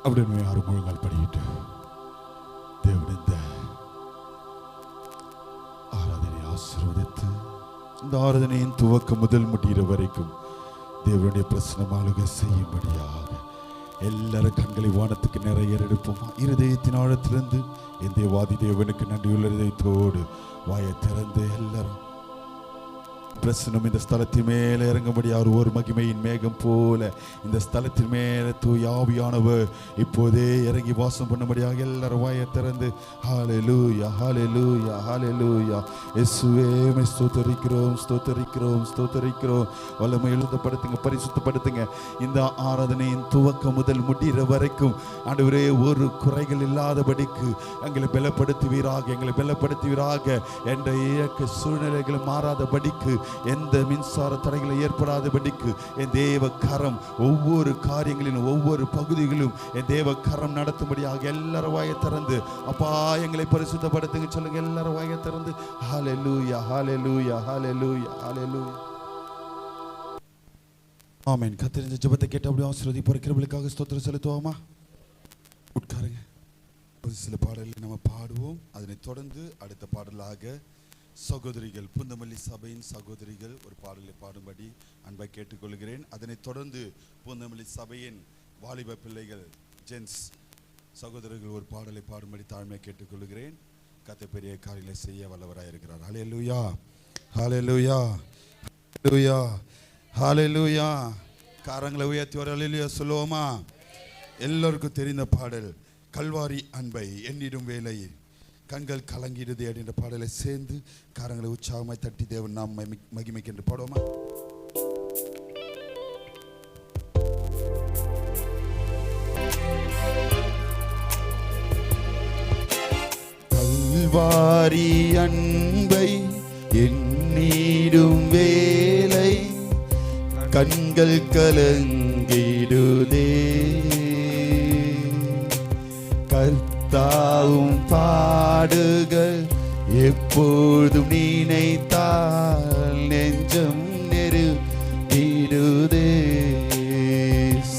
அப்படின்னு யாரும் முழுங்கால் படிக்கிட்டு தேவன் இந்த ஆராதனை ஆசீர்வதித்து இந்த ஆராதனையின் துவக்கம் முதல் முடிகிற வரைக்கும் தேவனுடைய பிரசன்னமாளுக செய்யும்படியாக எல்லாரும் கண்களை வானத்துக்கு நிறைய எடுப்போமா. இருதயத்தின் ஆழத்திலிருந்து என் தேவாதி தேவனுக்கு நன்றியுள்ள இதயத்தோடு வாயை திறந்து எல்லாரும் பிரசனம் இந்த ஸ்தலத்தின் மேலே இறங்கும்படி அவர் ஒரு மகிமையின் மேகம் போல இந்த ஸ்தலத்தின் மேலே தூய ஆவியானவர் இப்போதே இறங்கி வாசம் பண்ணும்படியாக எல்லாரும் வாயை திறந்து ஹல்லேலூயா ஹல்லேலூயா ஹல்லேலூயா இயேசுவே மை ஸ்தோத்திரிக்கிறோம் ஸ்தோத்திரிக்கிறோம் ஸ்தோத்திரிக்கிறோம். வல்லமை எழுதப்படுத்துங்க, பரிசுத்தப்படுத்துங்க. இந்த ஆராதனையின் துவக்கம் முதல் முடிகிற வரைக்கும் ஆண்டவரே ஒரு குறைகள் இல்லாதபடிக்கு எங்களை பலப்படுத்துவீராக, எங்களை பலப்படுத்துவீராக. என்ற இயக்க சூழ்நிலைகள் மாறாதபடிக்கு, எந்த மின்சார தடைகளை ஏற்படாதபடிக்கு என் தேவ கரம் ஒவ்வொரு காரியங்களிலும் ஒவ்வொரு பகுதிகளிலும் என் தேவ கரம் நடத்தும்படியாக எல்லாரும் வாயை திறந்து அப்பா எங்களை பரிசுத்தப்படுத்துங்க சொல்லுங்க. எல்லாரும் வாயை திறந்து ஹல்லேலூயா ஹல்லேலூயா ஹல்லேலூயா ஹல்லேலூயா. ஆமென். கர்த்தரின் ஜெபத்தை கேட்டு அப்படியே ஆசீர்வதிப்பார். கிருபைக்காக ஸ்தோத்திரம் செலுத்துவோமா. உட்காருங்க. ஒரு சில பாடல்களை நம்ம பாடுவோம். அதனை தொடர்ந்து அடுத்த பாடலாக சகோதரிகள், பூந்தமல்லி சபையின் சகோதரிகள் ஒரு பாடலை பாடும்படி அன்பை கேட்டுக்கொள்கிறேன். அதனைத் தொடர்ந்து பூந்தமல்லி சபையின் வாலிப பிள்ளைகள் ஜென்ஸ் சகோதரர்கள் ஒரு பாடலை பாடும்படி தாழ்மையை கேட்டுக்கொள்கிறேன். கர்த்தர் பெரிய காரியங்களை செய்ய வல்லவராய் இருக்கிறார். ஹல்லேலூயா ஹல்லேலூயா ஹல்லேலூயா ஹல்லேலூயா. கரங்களை உயர்த்தி ஒரு ஹல்லேலூயா சொல்லுவோமா. எல்லோருக்கும் தெரிந்த பாடல் கல்வாரி அன்பை எண்ணிடும் வேலை கண்கள் கலங்கிடுது அப்படின்ற பாடலை சேர்ந்து காரங்களை உற்சாகமாய் தட்டி தேவன் நாம் மகிமைக்கு என்று பாடுவோமா. கல்வாரி அன்பை எண்ணிடும் வேலை கண்கள் கலங்கிடுதே தாவும் பாடுகள் எப்போதும் நினைத்தால் நெஞ்சம் நெருங்கிடுதே.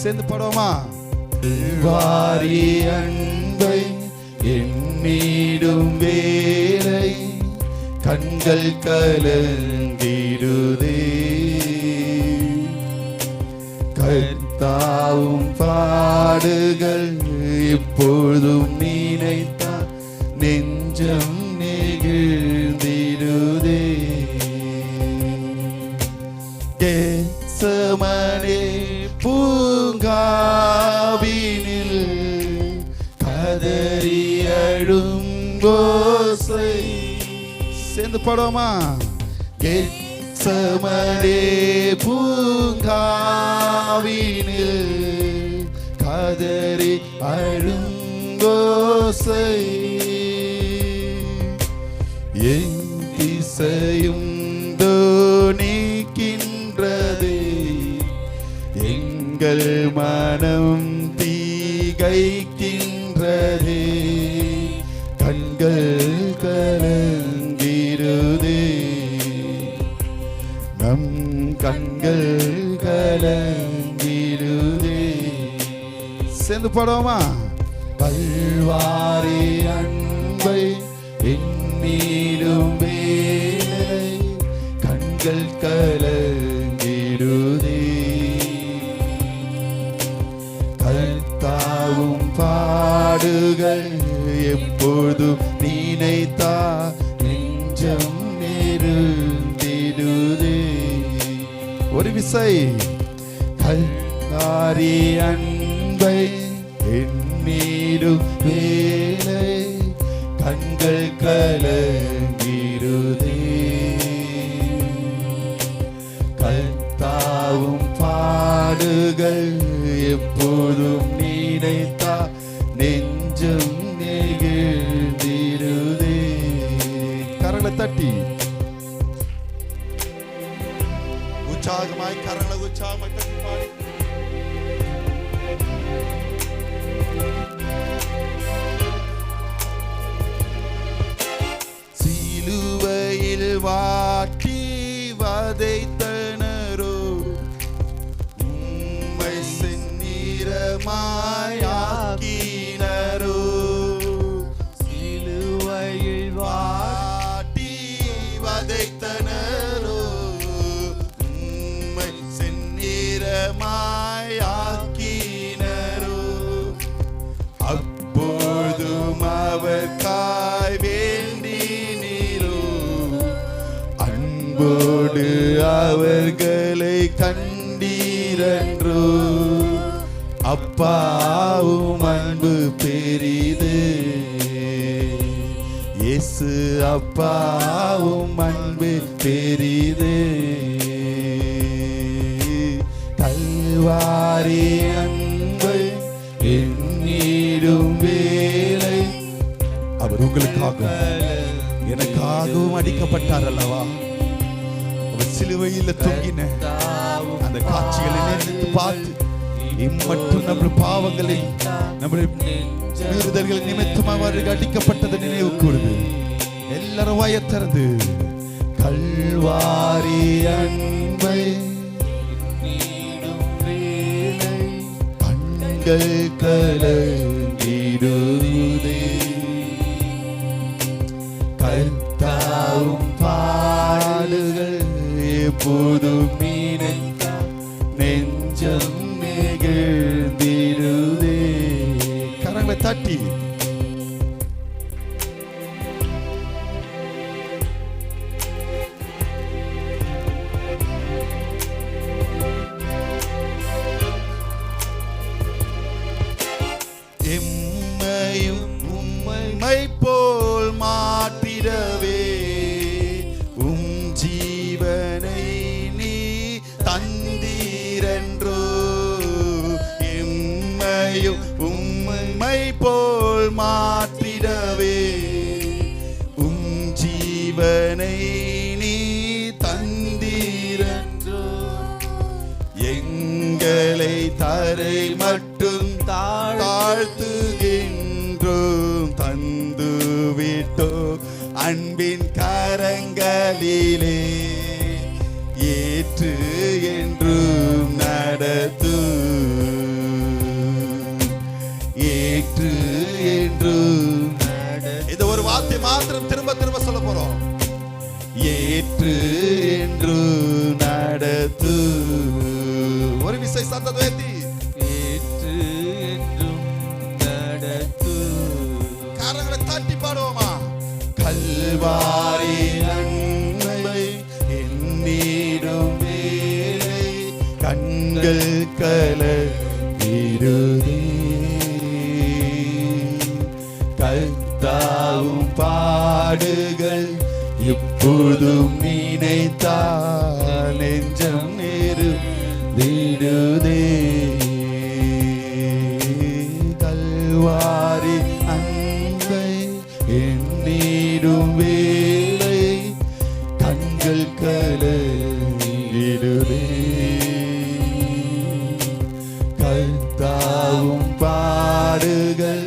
சேர்ந்து பாடுவோமா. வாரி அன்பை எண்ணிடும் வேலை கண்கள் கலங்கிடுதே கர்த்தாவும் பாடுகள் எப்பொழுதும் நினைத்தால் நெஞ்சம் நெகிழ்ந்திடுதே. கெத்செமனே பூங்காவினில் கதறி அழும் ஓசை. சேர்ந்து பாடுவோமா. கெத்செமனே பூங்காவினில் கதறி அழும் ஓசை என் திசையும் தோனிக்கின்றதே எங்கள் மனம் தீகைக்கின்றதே கண்கள் கலங்கிடுதே நம் கண்கள் கலங்கிடுதே. சேர்ந்து பாடுவோமா. கல்வாரி அன்பை எண்ணிடும் வேலை கண்கள் கலங்கிடுதே கர்த்தாவும் பாடுகள் எப்போதும் நினைத்தா நெஞ்சம் நெருங்கிடுதே. ஒரு விசை. கல்வாரி அன்பை எண்ணிடும் வேலை கண்கள் கலங்கிடுதே கர்த்தாவும் பாடுகள் எப்போதும் நினைத்தா நெஞ்சம் நெகிழ்ந்திடுதே. கரங்களை தட்டி உற்சாகமாய் கரங்களை உற்சாகமாய் தட்டி பாடி சிலுவையில் வாட்டி வதைத்தனரோ உம்மை செந்நிறமாயாக்கி அவர்களை கண்டீரன்றோ, அப்பாவும் அன்பு பெரிது. இயேசு அப்பாவும் அன்பு பெரிது. கல்வாரி அன்பை எண்ணிடும் வேளை அவர் உங்களுக்காக எனக்காகவும் அடிக்கப்பட்டார் அல்லவா. அவர் சிலுவையில் தொங்கின அந்த காட்சிகளை நினைத்து பார்த்து இம்மட்டும் நம்முடைய பாவங்களை நம்முடைய மீறுதல்கள் நிமித்தம் அவருக்கு அடிக்கப்பட்டது நினைவு கூறுது. எல்லாரும் வாயை திறந்து கல்வாரி அன்பை கண்கள் கலங்கிடுதே. கர்த்தாவும் பாடுகள் எப்போதும் நினைத்தால் நெஞ்சம் நெகிழ்ந்திடுதே. கரங்களை தட்டி எம்மையும் உம்மை போல் மாற்றிடவே உம் ஜீவனை நீ தந்தீரன்றோ. எம்மையும் உம்மை போல் மாற்றிடவே உம் ஜீவனை நீ தந்தீரன்றோ. எங்களை தரை மட்டும் தாழ்த்துகின்றோம் தந்து விட்டோ அன்பின் கரங்களிலே. ஏற்று என்றும் நடத்து, ஏற்று என்றும் இது ஒரு வார்த்தை மாத்திரம் திரும்ப திரும்ப சொல்ல போறோம். ஏற்று என்றும் நடத்து. ஒரு விசை சத்தத்தை உயர்த்தி ஏற்று என்றும் நடத்து. கரங்களை தட்டி பாடுவோமா. கல்வாரி அன்பை எண்ணிடும் வேளை கண்கள் கலங்கிடுதே. கர்த்தாவும் பாடுகள் எப்போதும் நினைத்தால் நெஞ்சம் நெருங்கிடுதே. கல்வாரி அன்பை எண்ணிடும் வேளை கண்கள் கலங்கிடுதே. கர்த்தாவும் பாடுகள்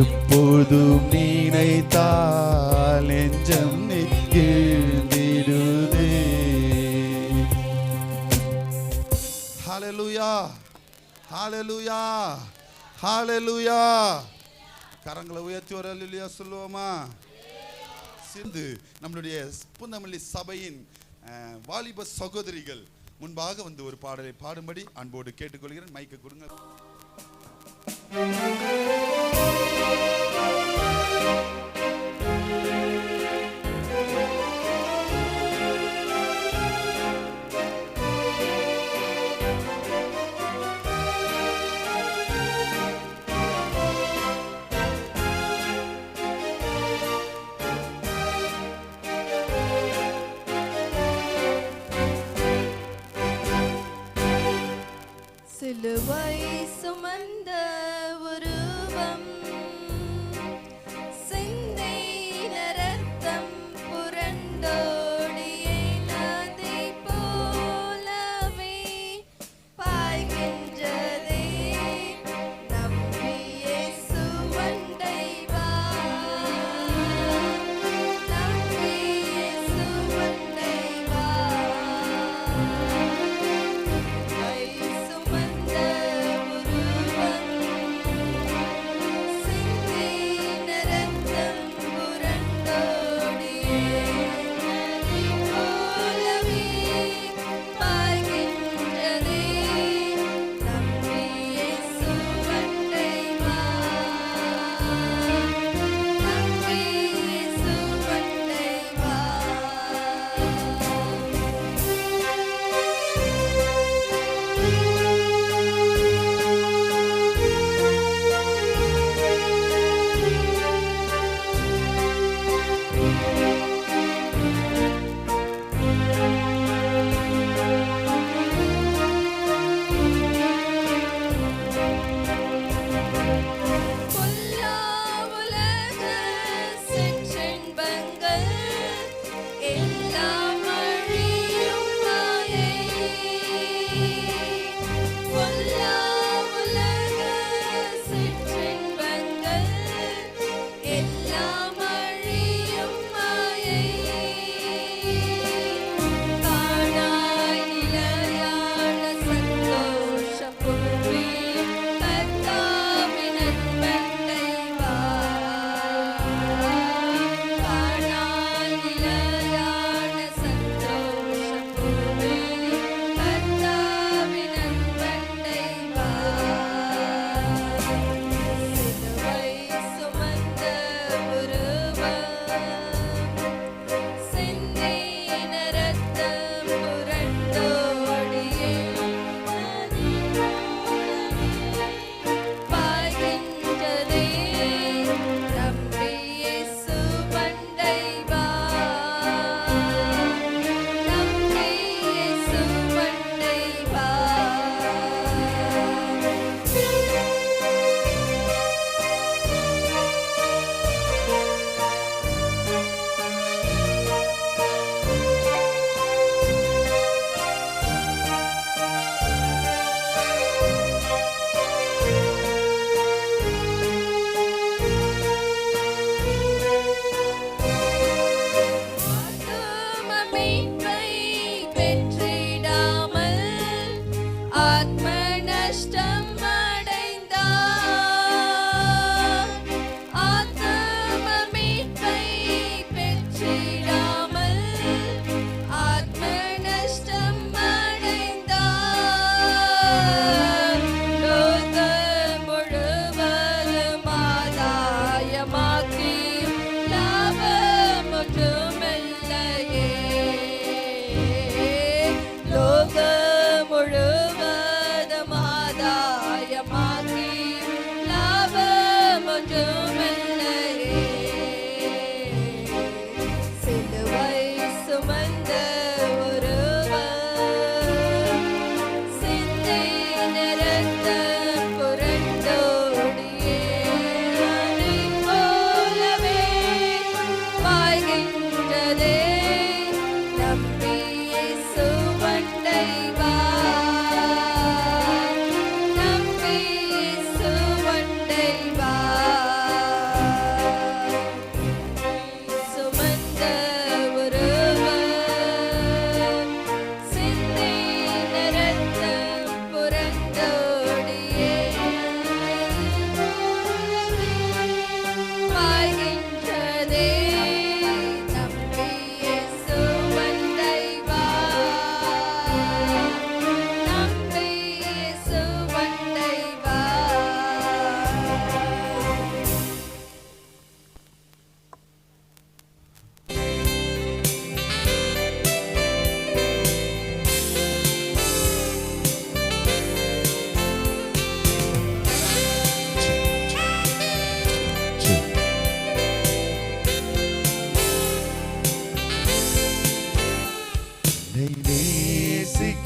எப்போதும் நினைத்தால் நெஞ்சம் நெகிழ்ந்திடுதே. ஹல்லேலூயா, ஹல்லேலூயா, ஹல்லேலூயா. கரங்களை உயர்த்தி ஒரு ஹல்லேலூயா சொல்லுவோமா. சிந்து நம்மளுடைய புன்னமல்லி சபையின் வாலிப சகோதரிகள் முன்பாக வந்து ஒரு பாடலை பாடும்படி அன்போடு கேட்டுக்கொள்கிறேன். மைக்கை கொடுங்க. சிலுவை சுமந்த உருவம் சிந்தின ரத்தம் புரண்டோடிய நதி போலவே பாய்கின்றதே. நம்பி இயேசுவண்டை வா, நம்பி இயேசுவண்டை வா. சுமந்த உருவம்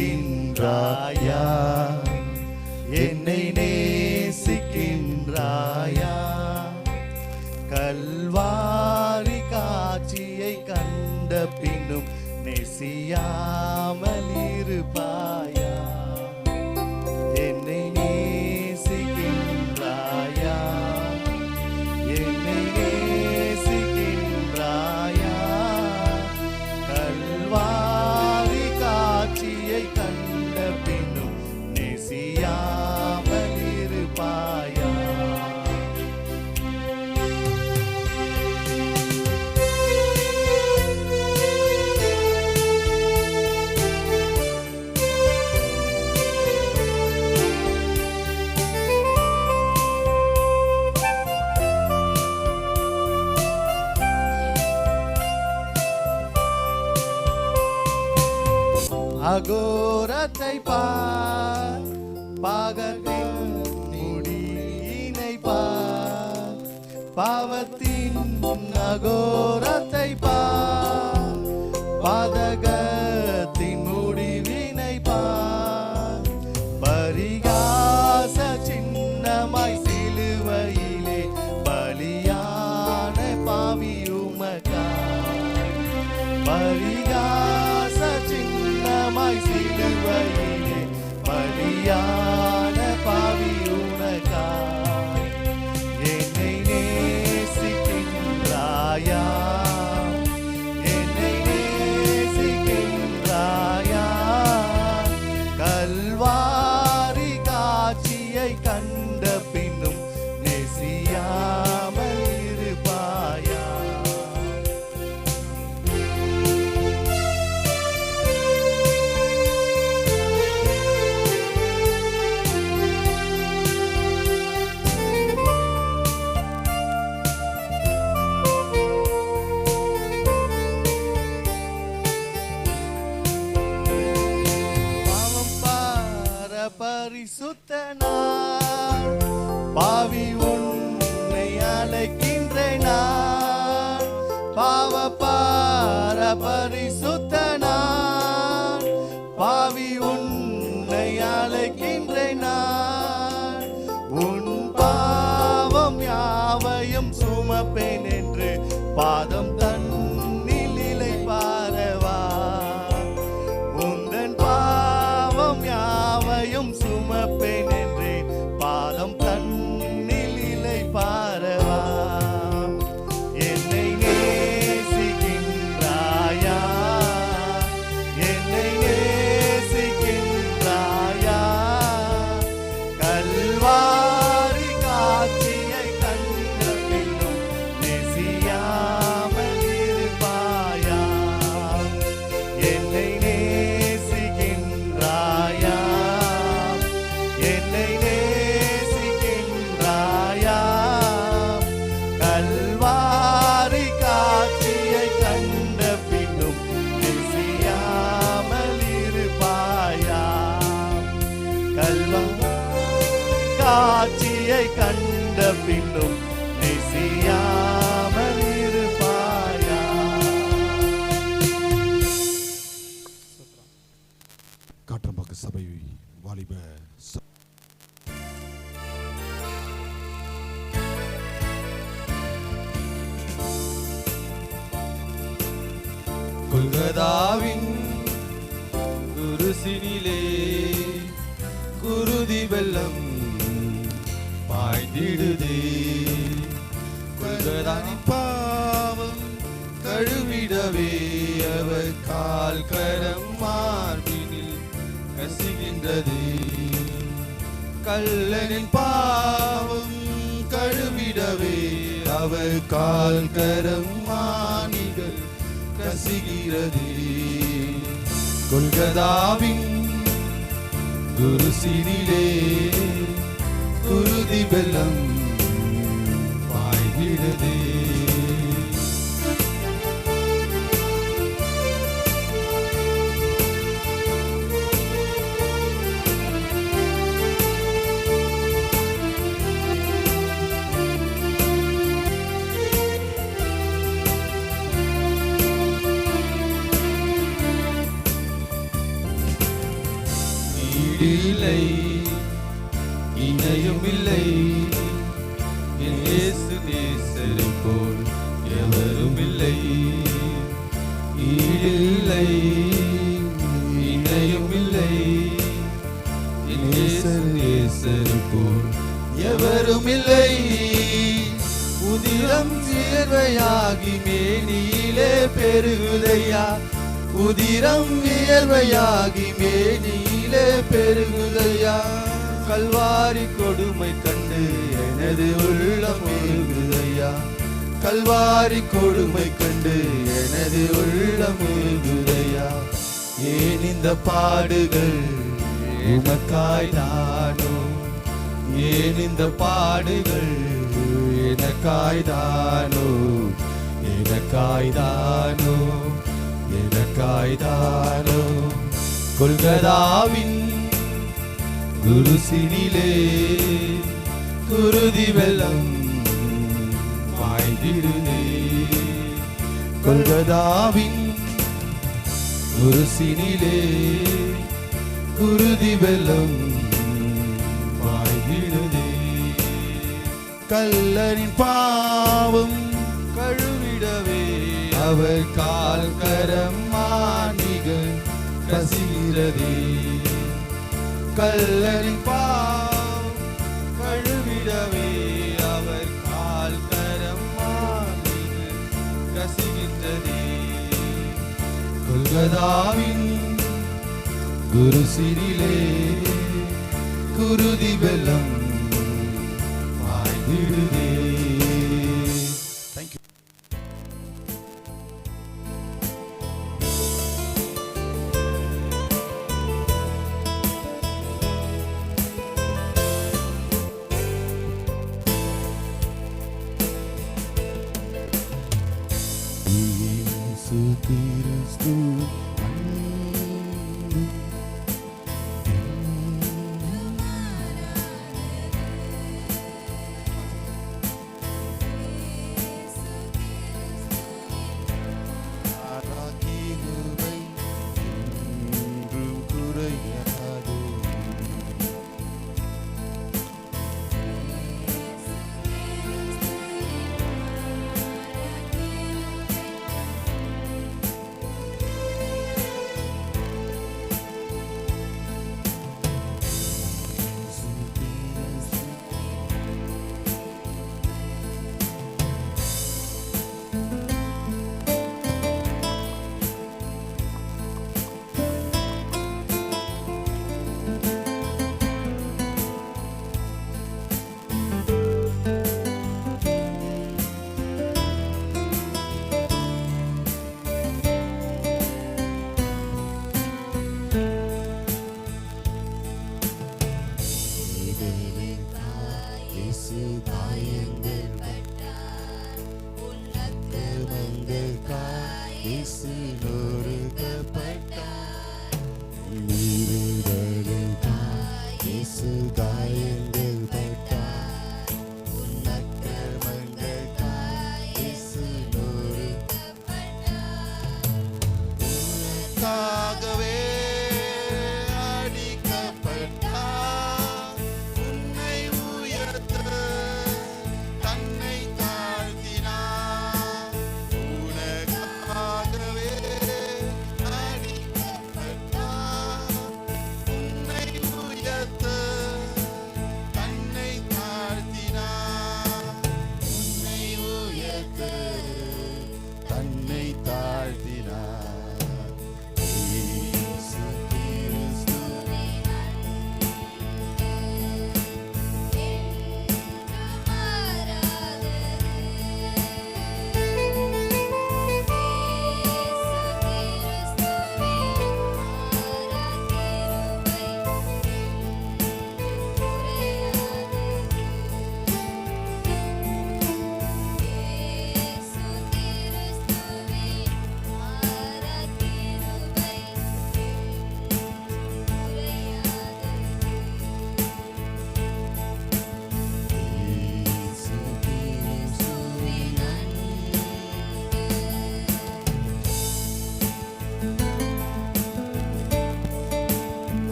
நேசிக்கின்றாயா? என்னை நேசிக்கின்றாயா? கல்வாரி காட்சியை கண்ட பின்னும் நேசியாமல் இருப்பாயா? என்னை நேசிக்கின்றாயா? என்னை நேசிக்கின்றாயா? கல்வாரி காட்சியை கண்ட பின்னும் நேசியாமல் இருப்பாயா? அகோரத்தை பார், பாகத்தின் முடியினை பார், பாவத்தின் அகோரத்தை பார், பாதகத்தின் முடிவினை பார். பரிகாச சின்னமாய் சிலுவையிலே பலியான பாவி உமக்காய். பரிகாச சின்னமாய் சிலுவையிலே பலியான பாவி உனக்காய். என்னை நேசிக்கின்றாயா? என்னை நேசிக்கின்றாயா? கல்வாரி காட்சியை கண்ட பின்னும் நேசியாமல் இருப்பாயா? பாவம் பார பரிசுத்தனார், பாவி உன்னை அழைக்கின்றேன் நான். பாவ பார பரிசுத்தனார், பாவி உன்னை அழைக்கின்றேன் நான். உன் பாவம் யாவையும் சுமப்பேன் என்று பாதம் தன்னில் இலை பாரவா. உந்தன் பாவம் யாவையும் சுமப்பேன் என்று பாதம் தன்னில் இலை பாரவா. என்னை நேசிக்கின்றாயா? என்னை நேசிக்கின்றாயா? கல்வாரி காட்சியை கண்ட பின்னும் நேசியாமல் இருப்பாயா? என்னை நேசிக்கின்றாயா? என்னை நேசிக்கின்றாயா? கல்வாரி காட்சியை கண்ட பின்னும் நேசியாமல் இருப்பாயா? காட்சியை கண்ட பின்னும் நேசியாமல் இருப்பாயா? காற்றம்பாக்க சபை வாலிப கொல்கதாவின் குருசினிலே குருதி வெள்ளம் பாய்ந்திடுதே. கொல்கதாவின் பாவம் கழுவிடவே அவர் கால் கரம் மார்பினில் கசிகின்றது. கல்லனின் பாவம் கழுவிடவே அவர் கால் கரம் மானிகள் கசிகிறது. கொல்கதாவின் குருசினிலே குருதி வெள்ளம் பாய்கிறது. ஈடில்லை இணையும் இல்லை என் இயேசு நேசரை போல் எவரும் இல்லை. ஈடில்லை இணையும் இல்லை என் இயேசு நேசரை போல் எவரும் இல்லை. உதிரம் வியர்வையாகி மேனியிலே பெருகுதையா, உதிரம் வியர்வையாகி மேனியிலே பெருகுதையா. கல்வாரி கொடுமை கண்டு எனது உள்ளம் உருகுதையா, கல்வாரி கொடுமை கண்டு எனது உள்ளம் உருகுதையா. ஏன் இந்த பாடுகள் உமக்காய் தானோ, ஏன் இந்த பாடுகள் எனக்காய்தானோ, எனக்காய்தானோ, எனக்காய்தானோ. கொல்கதாவின் குருசினிலே குருதி வெள்ளம் பாய்ந்திருந்தே, கொல்கதாவின் குருசினிலே குருதி வெள்ளம் பாய்ந்திருந்தே. கல்லரின் பாவம் கழுவிடவே அவர் கால் கரம் மாணிகள் கசிகிறதே. கல்லரின் பாவம் கழுவிடவே அவர் கால் கரம் மாணிகள் கசிகின்றதே. கொல்கதாவின் குருசினிலே குருதி வெள்ளம் பாய்ந்திடுதே. Thank you. இயேசு கிறிஸ்து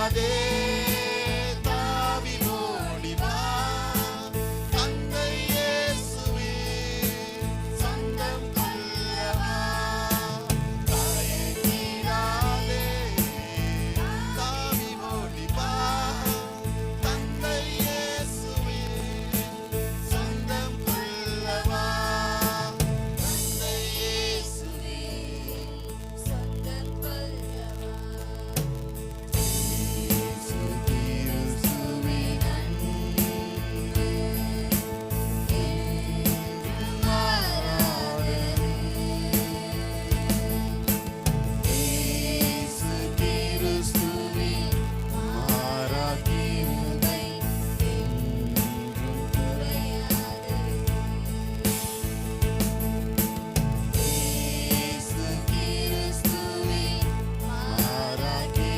மாறாதே தாவி ஓடி வா தந்தை இயேசுவே சொந்தம் கொள்ளவா தயங்கிடாதே தாவி ஓடி வா தந்தை இயேசுவே சொந்தம் கொள்ளவா தந்தை இயேசுவே சொந்தம் கொள்ளவா இயேசு கிறிஸ்துவே இயேசு கிறிஸ்துவே மாறாதே இயேசு கிறிஸ்துவே மாறாதே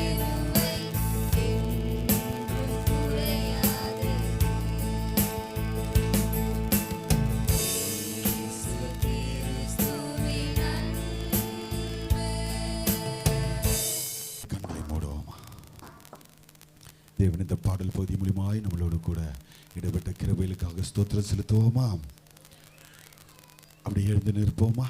கண்களை மூடுவோமா. தேவன் இந்த பாடல் பகுதி மூலியமாய் நம்மளோடு கூட இடைப்பட்ட கிருபைகளுக்காக ஸ்தோத்திரம் செலுத்துவோமா. அப்படி எழுந்து நிற்போமா.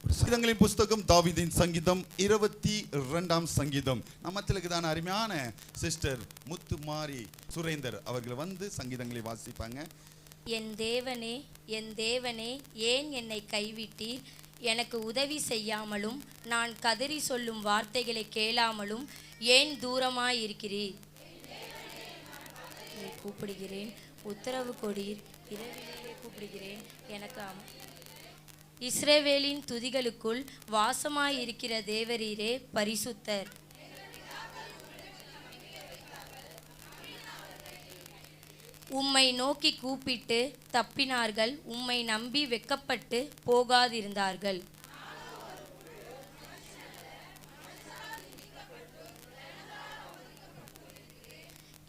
ஒரு சங்கீதங்களின் புஸ்தகம் தாவீதின் சங்கீதம் 22ஆம் சங்கீதம். நம்மத்திலுக்கு தான் அருமையான சிஸ்டர் முத்துமாரி சுரேந்தர் அவர்கள் வந்து சங்கீதங்களை வாசிப்பாங்க. என் தேவனே, என் தேவனே, ஏன் என்னை கைவிட்டீர்? எனக்கு உதவி செய்யாமலும் நான் கதறி சொல்லும் வார்த்தைகளை கேளாமலும் ஏன் தூரமாயிருக்கிறீர்? உம்மை கூப்பிடுகிறேன், உத்தரவு கொடீர், இரவிலே கூப்பிடுகிறேன். எனக்கு இஸ்ரவேலின் துதிகளுக்குள் வாசமாயிருக்கிற தேவரீரே பரிசுத்தர். உம்மை நோக்கி கூப்பிட்டு தப்பினார்கள், உம்மை நம்பி வெட்கப்பட்டு போகாதிருந்தார்கள்.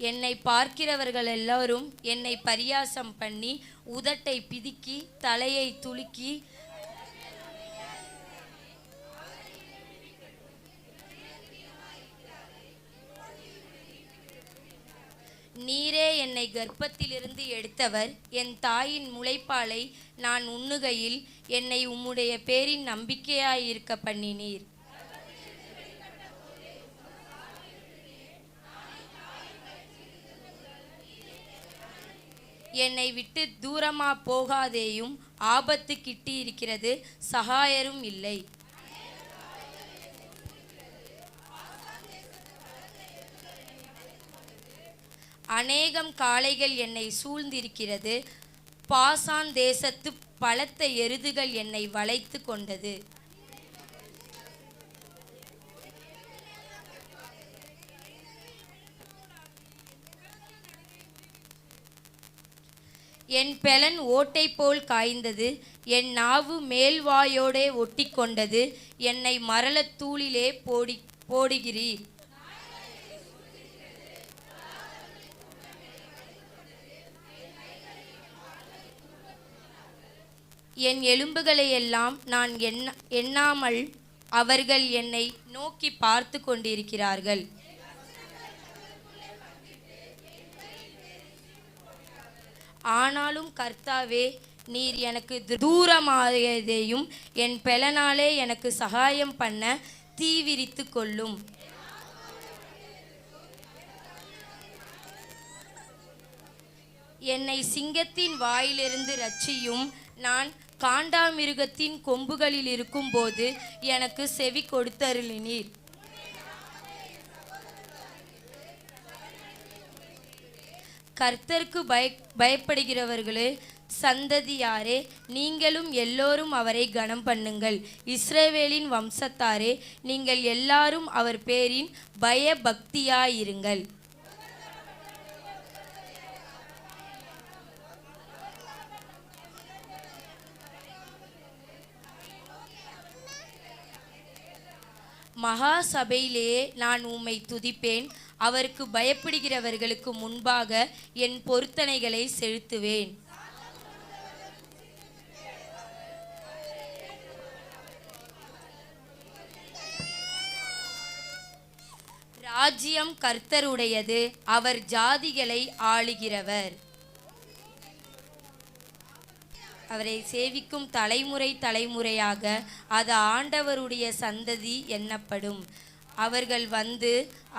என்னை பார்க்கிறவர்கள் எல்லாரும் என்னை பரியாசம் பண்ணி உதட்டை பிதுக்கி தலையை துலுக்கி நீரே என்னை கர்ப்பத்திலிருந்து எடுத்தவர், என் தாயின் முளைப்பாலை நான் உண்ணுகையில் என்னை உம்முடைய பேரின் நம்பிக்கையாயிருக்க பண்ணினீர். என்னை விட்டு தூரமா போகாதேயும், ஆபத்து கிட்டி இருக்கிறது, சகாயரும் இல்லை. அநேகம் காளைகள் என்னை சூழ்ந்திருக்கிறது, பாசான் தேசத்து பலத்த எருதுகள் என்னை வளைத்து கொண்டது. என் பெலன் ஓட்டை போல் காய்ந்தது, என் நாவு மேல்வாயோடே ஒட்டி கொண்டது. என்னை மரளத்தூளிலே போடுகிறீர். என் எலும்புகளையெல்லாம் நான் எண்ணாமல் அவர்கள் என்னை நோக்கி பார்த்து கொண்டிருக்கிறார்கள். ஆனாலும் கர்த்தாவே, நீர் எனக்கு தூரமாயதையும் என் பெலனாலே எனக்கு சகாயம் பண்ண தீவிரித்து கொள்ளும். என்னை சிங்கத்தின் வாயிலிருந்து ரட்சியும். நான் காண்டாமிருகத்தின் கொம்புகளில் இருக்கும்போது எனக்கு செவி கொடுத்தருளினீர். கர்த்தருக்கு பயப்படுகிறவர்களே சந்ததியாரே, நீங்களும் எல்லோரும் அவரை கனம் பண்ணுங்கள். இஸ்ரவேலின் வம்சத்தாரே, நீங்கள் எல்லாரும் அவர் பேரின் பயபக்தியாயிருங்கள். மகா சபையிலேயே நான் உம்மை துதிப்பேன். அவருக்கு பயப்படுகிறவர்களுக்கு முன்பாக என் பொருத்தனைகளை செலுத்துவேன். ராஜ்யம் கர்த்தருடையது, அவர் ஜாதிகளை ஆளுகிறவர். அவரை சேவிக்கும் தலைமுறை தலைமுறையாக அது ஆண்டவருடைய சந்ததி எண்ணப்படும். அவர்கள் வந்து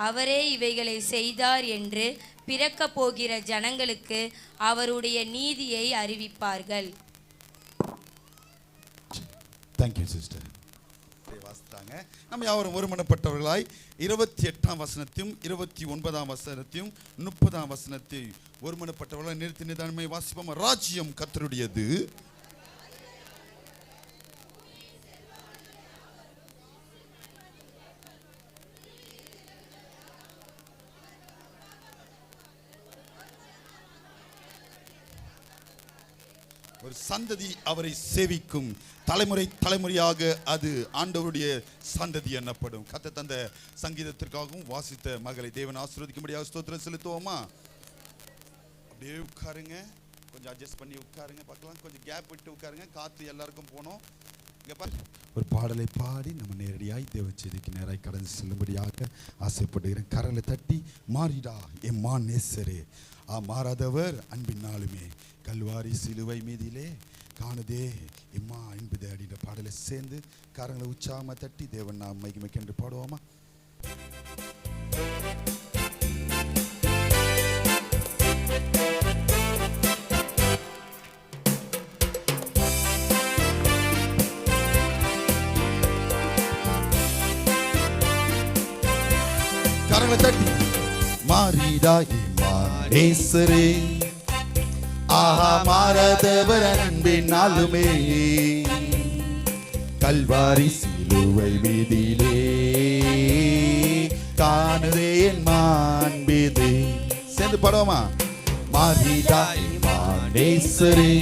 அவரே இவைகளை செய்தார் என்று பிறக்க போகிற ஜனங்களுக்கு அவருடைய நீதியை அறிவிப்பார்கள். Thank you sister. வாசித்தாங்க. நம்ம யாவரும் ஒருமனப்பட்டவர்களாய் 28ஆம் வசனத்தையும் 29ஆம் வசனத்தையும் 30ஆம் வசனத்தையும் ஒருமனப்பட்டவர்களாய் நிறுத்தி நிதானமே வாசிப்போம். ராஜ்யம் கர்த்தருடையது, ஒரு சந்ததி அவரை சேவிக்கும், தலைமுறை தலைமுறையாக அது ஆண்டவருடைய சந்ததி என்னப்படும். கர்த்தர் தந்த சங்கீதத்திற்காகவும் வாசித்த மகளை தேவன் ஆசீர்வதிக்கும்படியாக ஸ்தோத்திரம் செலுத்துவோமா? அப்படியே உட்காருங்க, கொஞ்சம் அட்ஜஸ்ட் பண்ணி உட்காருங்க, பார்க்கலாம். கொஞ்சம் கேப் விட்டு உட்காருங்க, காற்று எல்லாருக்கும் போனோம். இங்கே பாரு, ஒரு பாடலை பாடி நம்ம நேரடியாய் தேவ செய்திக்கு நேராய் கடந்து செல்லும்படியாக ஆசைப்படுகிறேன். கரலை தட்டி மாறிடா எம்மா நேசரே, மாறாதவர் அன்பினாலுமே கல்வாரி சிலுவை மீதிலே காணுதே எம்மா என்பது அப்படின்ற பாடலை சேர்ந்து கரங்களை உற்சாகமாக தட்டி தேவன் நாம் மகிமைக்கென்று பாடுவோமா? கரங்களை தட்டி மாறிடா எம்மா நேசரே, ஆஹா மாறாதவர் அன்பினாலுமே கல்வாரி சிலுவை மீதிலே காணுதே என் மாண்பிதே. சேர்ந்து பாடுவோமா? மாறிடா நேசரே,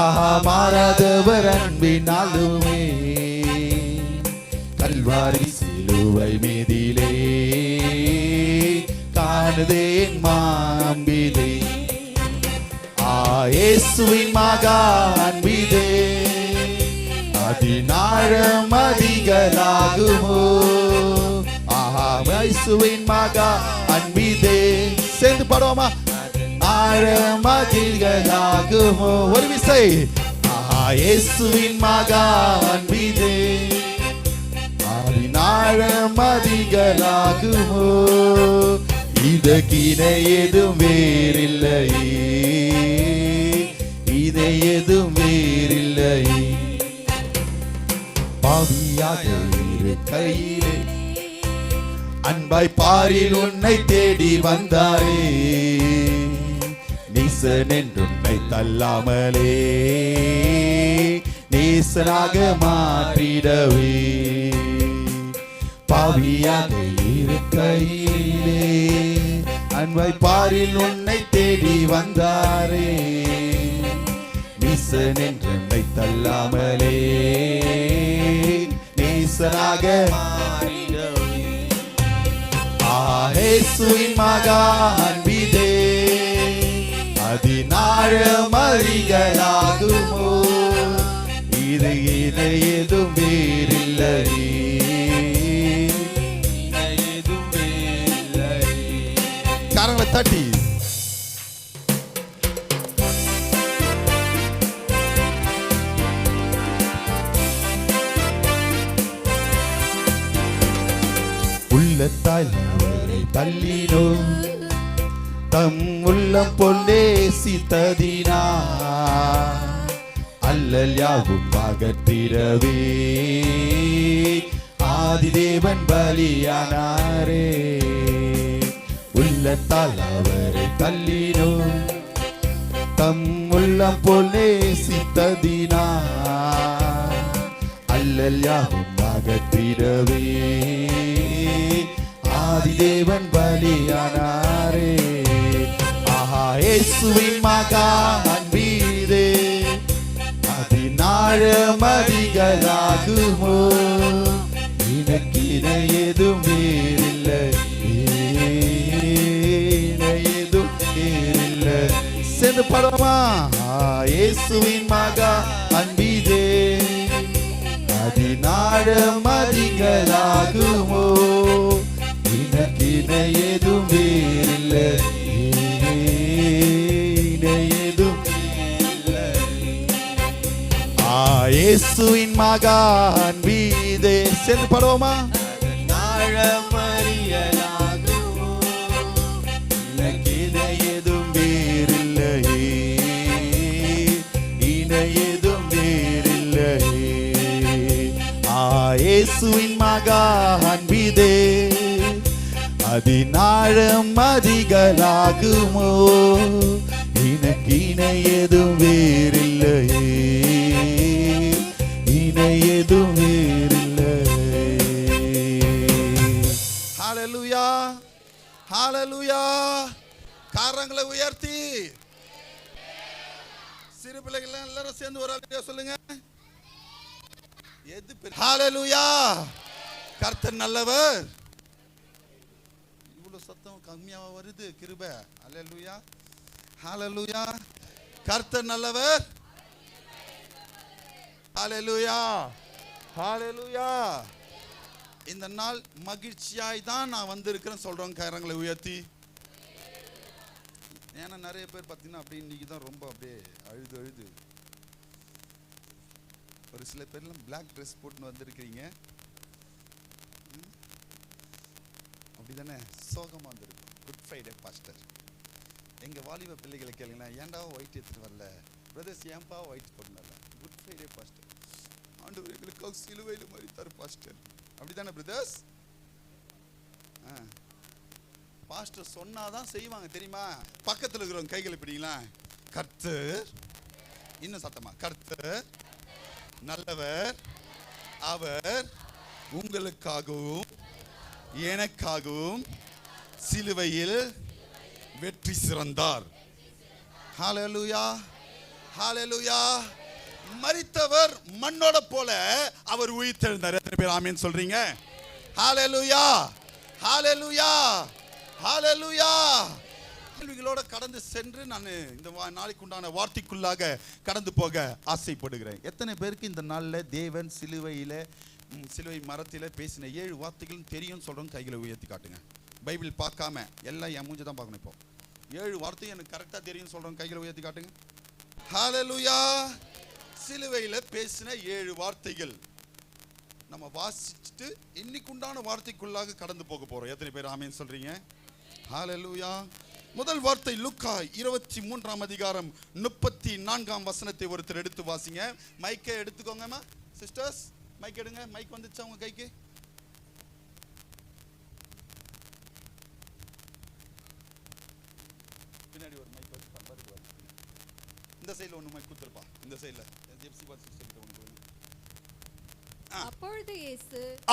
ஆஹா மாறாதவர் அன்பினாலுமே கல்வாரி சிலுவை மீதிலே காணுதே என் மாண்பிதே. இயேசுவின் மகா அன்பிதே அதினாழம் அதிகளாகுமோ, ஆஹா இயேசுவின் மகா அன்பிதே. சேர்ந்து பாடுவோமா? ஆழம் அதிகளாகுமோ. ஒரு விசை, ஆஹா இயேசுவின் மகா அன்பிதே அதினாழம் அதிகளாகுமோ, இதற்கின ஏதும் வேறில்லையே, இதை எதுவும் வேறில்லையே. பாவியாக இருக்கையிலே அன்பாய் பாரில் உன்னை தேடி வந்தாரே, நீசன் என்றுன்னை தள்ளாமலே நேசனாக மாற்றிடவே. பாவியாக இருக்கையிலே அன்பாய் பாரில் உன்னை தேடி வந்தாரே, நீசன் என்றை தள்ளாமலே நேசனாக மாறிடவே. இயேசுவின் மகா அன்பிதே அதினாழம் அதிகளாகுமோ, இது இதை எதுவும் வேறில்லையே, எதுவும் வேறில்லையே. கரங்களை தட்டி உள்ளத்தால் அவரை தள்ளினோ, தம் உள்ளம் பொல்லேசித்ததினா அல்லல் யாவும் அகற்றிடவே ஆதிதேவன் பலியானாரே. உள்ளத்தால் அவரை தள்ளினோ, தம் உள்ளம் பொல்லேசித்ததினா அல்லல் யாவும் அகற்றிடவே ஆதிதேவன் பலியானாரே. ஆஹா இயேசுவின் மகா அன்பீதே அதினாழம் அதிகளாகுமோ, இனக்கின எதுவும் வேறில்லை, எதுவும் வேறில்லை. சேர்ந்து பாடுவோமா? இயேசுவின் மகா அன்பீதே அதினாழம் அதிகளாகுமோ, மகான் வீதே. சேர்ந்து பாடுவோமா? ஆழமறியலாகுமோ இணை ஏதும் வேறில்லையே, இணை ஏதும் வேறில்லையே. இயேசுவின் மகான் வீதே அதினாழம் அதிகலாகுமோ, இனக்கு இணை ஏதும் வேறில்லையே, இணை ஏதும் வேறில்லையே. ஹalleluya ஹalleluya. கரங்களை உயர்த்தி சிறு பிள்ளைகள் எல்லாரும் சேர்ந்து ஒரு ஹalleluya சொல்லுங்க. எது ஹalleluya. கர்த்தர் நல்லவர். இவ்வளவு சத்தம் கம்மியா வருது கிருபை. ஹalleluya ஹalleluya. கர்த்தர் நல்லவர். ஹalleluya ஹalleluya. இந்த நாள் மகிழ்ச்சியாய் தான் நான் வந்திருக்கிறேன் சொல்றோம் கரங்களை உயர்த்தி. ஏன்னா நிறைய பேர் பார்த்தீங்கன்னா அப்படி இன்னைக்கு தான் ரொம்ப அப்படியே அழுது அழுது. ஒரு சில பேர்லாம் பிளாக் ட்ரெஸ் போட்டுன்னு வந்திருக்கிறீங்க. அப்படிதானே சோகமாக வந்திருக்கும். Good Friday pastor. எங்கள் வாலிப பிள்ளைகளை கேளுங்களா, ஏன்டா ஒயிட் எடுத்துட்டு வரல பிரதர்ஸ், ஏன்பா ஒயிட் போடல. குட் ஃப்ரைடே பாஸ்டர், ஆண்டவர் எங்களுக்காக சிலுவையில் மரித்தார் பாஸ்டர். அப்படிதானே பிரதர்ஸ்? பாஸ்டர் சொன்னாதான் செய்வாங்க தெரியுமா? பக்கத்தில் இருக்கிறவங்க கைகளை பிடிங்களா. கர்த்தர், இன்னும் சத்தமா, கர்த்தர் நல்லவர், அவர் உங்களுக்காகவும் எனக்காகவும் சிலுவையில் வெற்றி சிறந்தார். ஹalleluya ஹalleluya. மரித்தவர் மண்ணோட போல அவர் உயிர்த்தெழுந்தார். எத்தனை பேர் ஆமென் சொல்றீங்க? ஹalleluya ஹalleluya ஹalleluya. கேள்விகளோட கடந்து சென்று நான் இந்த நாளைக்கு உண்டான வார்த்தைக்குள்ளாக கடந்து போக ஆசைப்படுகிறேன். எத்தனை பேருக்கு இந்த நாளில் தேவன் சிலுவை மரத்தில் பேசின 7 வார்த்தைகளும் தெரியும் சொல்றோம்? கைகளை உயர்த்தி காட்டுங்க. பைபிள் பார்க்காம எல்லாம் என் மூஞ்சி தான் பார்க்கணும். இப்போ 7 வார்த்தையும் எனக்கு கரெக்டாக தெரியும் சொல்றோம்? கைகளை உயர்த்தி காட்டுங்க. ஹalleluya. சிலுவையில் பேசின 7 வார்த்தைகள் நம்ம வாசிச்சுட்டு இன்னைக்கு உண்டான வார்த்தைக்குள்ளாக கடந்து போக போறோம். எத்தனை பேர் ஆமென் சொல்றீங்க? ஹalleluya. முதல் வார்த்தை லூக்கா 23ஆம் அதிகாரம் 34ஆம் வசனத்தை ஒருத்தர் எடுத்து வாசிங்க. மைக்கை எடுத்துக்கோங்கம்மா சிஸ்டர்ஸ், மைக் எடுங்க. மைக் வந்துச்சா உங்க கைக்கு? பின்னாடி ஒரு மைக் வந்து இந்த சைடுல ஒன்னு மைக் குத்துறப்பா. இந்த சைடுல ஜெப்சி பாஸ் சிஸ்டர் ஒன்னு.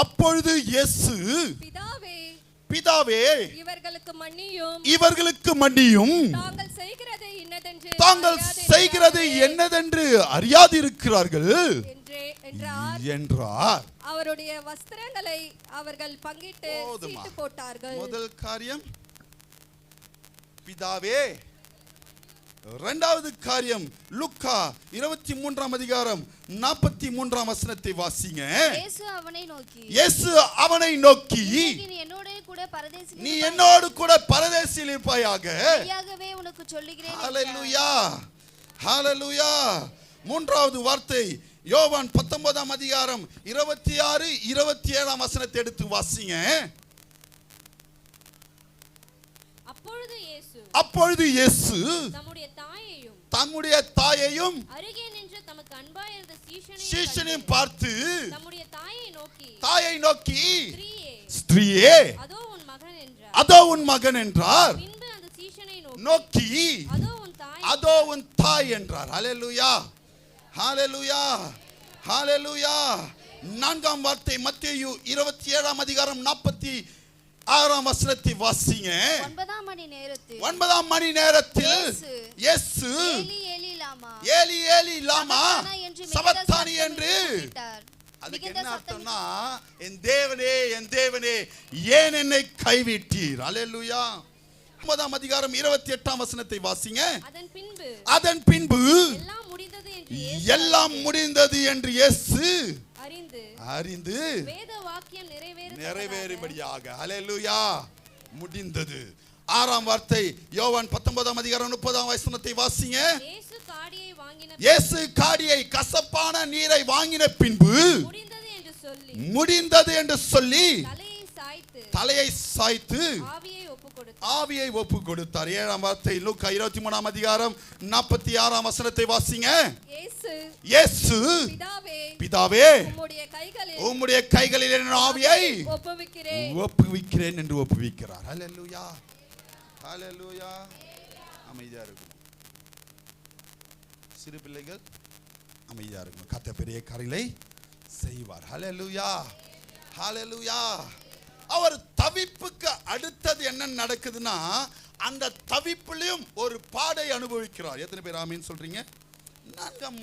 அப்பொழுது இயேசு பிதாவே இவர்களுக்கு மன்னியும், தாங்கள் செய்கிறது என்னதென்று அறியாதிருக்கிறார்கள் என்றார். அவருடைய வஸ்திரங்களை அவர்கள் பங்கிட்டு சீட்டு போட்டார்கள். முதல் காரியம் பிதாவே. இரண்டாவது காரியம் லூக்கா 23ஆம் அதிகாரம் 43ஆம் வசனத்தை வாசிங்க. இயேசு அவனை நோக்கி நீ என்னோடு கூட பரதேசில் இருப்பாயாக. உனக்கு சொல்லுகிறேன். ஹalleluya ஹalleluya. மூன்றாவது வார்த்தை யோவான் 19ஆம் அதிகாரம் 26 27ஆம் வசனத்தை எடுத்து வாசிங்க. அப்பொழுது இயேசு தம்முடைய தாயையும் அருகே நின்று தமக்கு அன்பாயிருந்த சீஷனையும் பார்த்து தாயை நோக்கி ஸ்திரீயே அதோ உன் மகன் என்றார். பின்பு அந்த சீஷனை நோக்கி அதோ உன் தாய் என்றார். ஹalleluya ஹalleluya ஹalleluya. நான்காம் வார்த்தை மத்தேயு 27ஆம் அதிகாரம் 46ஆம் வசனத்தை வாசிங்க. 9ஆம் மணி நேரத்தில் இயேசு ஏலி ஏலி லாமா சபத்தானி என்று. அதுக்கு என்ன அர்த்தம்னா, என் தேவனே ஏன் என்னை கைவிட்டீர். ஹalleluya. 9ஆம் அதிகாரம் 28ஆம் வசனத்தை வாசிங்க. அதன் பின்பு எல்லாம் முடிந்தது என்று இயேசு அறிந்து வேத வாக்கியம் நிறைவேறும்படியாக. ஹalleluya. முடிந்தது. 6ஆம் வார்த்தை யோவான் 19ஆம் அதிகாரம் 30ஆம் வசனத்தை வாசிங்க. இயேசு காடியை வாங்கின இயேசு காடியை கசப்பான நீரை வாங்கின பின்பு முடிந்தது என்று சொல்லி தலையை சாய்த்து ஆவியை ஒப்பு கொடுத்தார். 7ஆம் வார்த்தை லூக்கா 23ஆம் அதிகாரம் 46ஆம் வசனத்தை வாசிங்க. இயேசு பிதாவே உம்முடைய கைகளில் என் ஆவியை ஒப்புவிக்கிறேன் என்று ஒப்புவிக்கிறார். ஹல்லேலூயா, ஹல்லேலூயா. அமைதியா இருக்கும் சிறு பிள்ளைகள், அமைதியா இருக்கும். கர்த்தர் பெரிய காரியங்களை செய்வார். ஹல்லேலூயா, ஹல்லேலூயா. அவர் தவிப்புக்கு அடுத்தது என்ன நடக்குதுன்னா, அந்த தவிப்புலயும் ஒரு பாடை அனுபவிக்கிறார். எத்தனை பேர் ஆமீன் சொல்றீங்க? 4ஆம்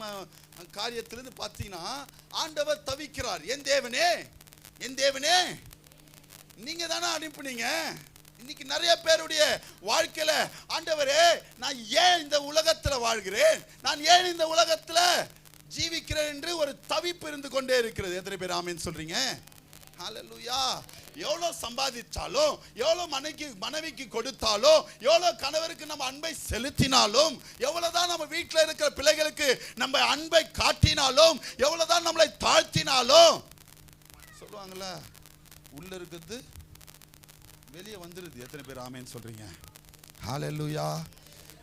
காரியத்திலிருந்து பார்த்தீங்கன்னா, ஆண்டவர் தவிக்கிறார். என் தேவனே, என் தேவனே, நீங்க தானே அனுப்புனீங்க. இன்னைக்கு நிறைய பேருடைய வாழ்க்கையில, ஆண்டவரே நான் ஏன் இந்த உலகத்துல வாழ்கிறேன், நான் ஏன் இந்த உலகத்துல ஜீவிக்கிறேன் என்று ஒரு தவிப்பு இருந்து கொண்டே இருக்கிறது. எத்தனை பேர் ஆமீன் சொல்றீங்க? ஹல்லேலூயா. எவ்வளவு சம்பாதிச்சாலும், எவ்வளவு மனைவிக்கு கொடுத்தாலும், எவ்வளவு கணவருக்கு நம்ம அன்பை செலுத்தினாலும், எவ்வளவுதான் நம்ம வீட்டில் இருக்கிற பிள்ளைகளுக்கு நம்ம அன்பை காட்டினாலும், எவ்வளவுதான் நம்மளை தாழ்த்தினாலும், சொல்லுவாங்கல்ல, உள்ள இருக்கிறது வெளியே வந்துருது. எத்தனை பேர் ஆமேன்னு சொல்றீங்க? ஹல்லேலூயா,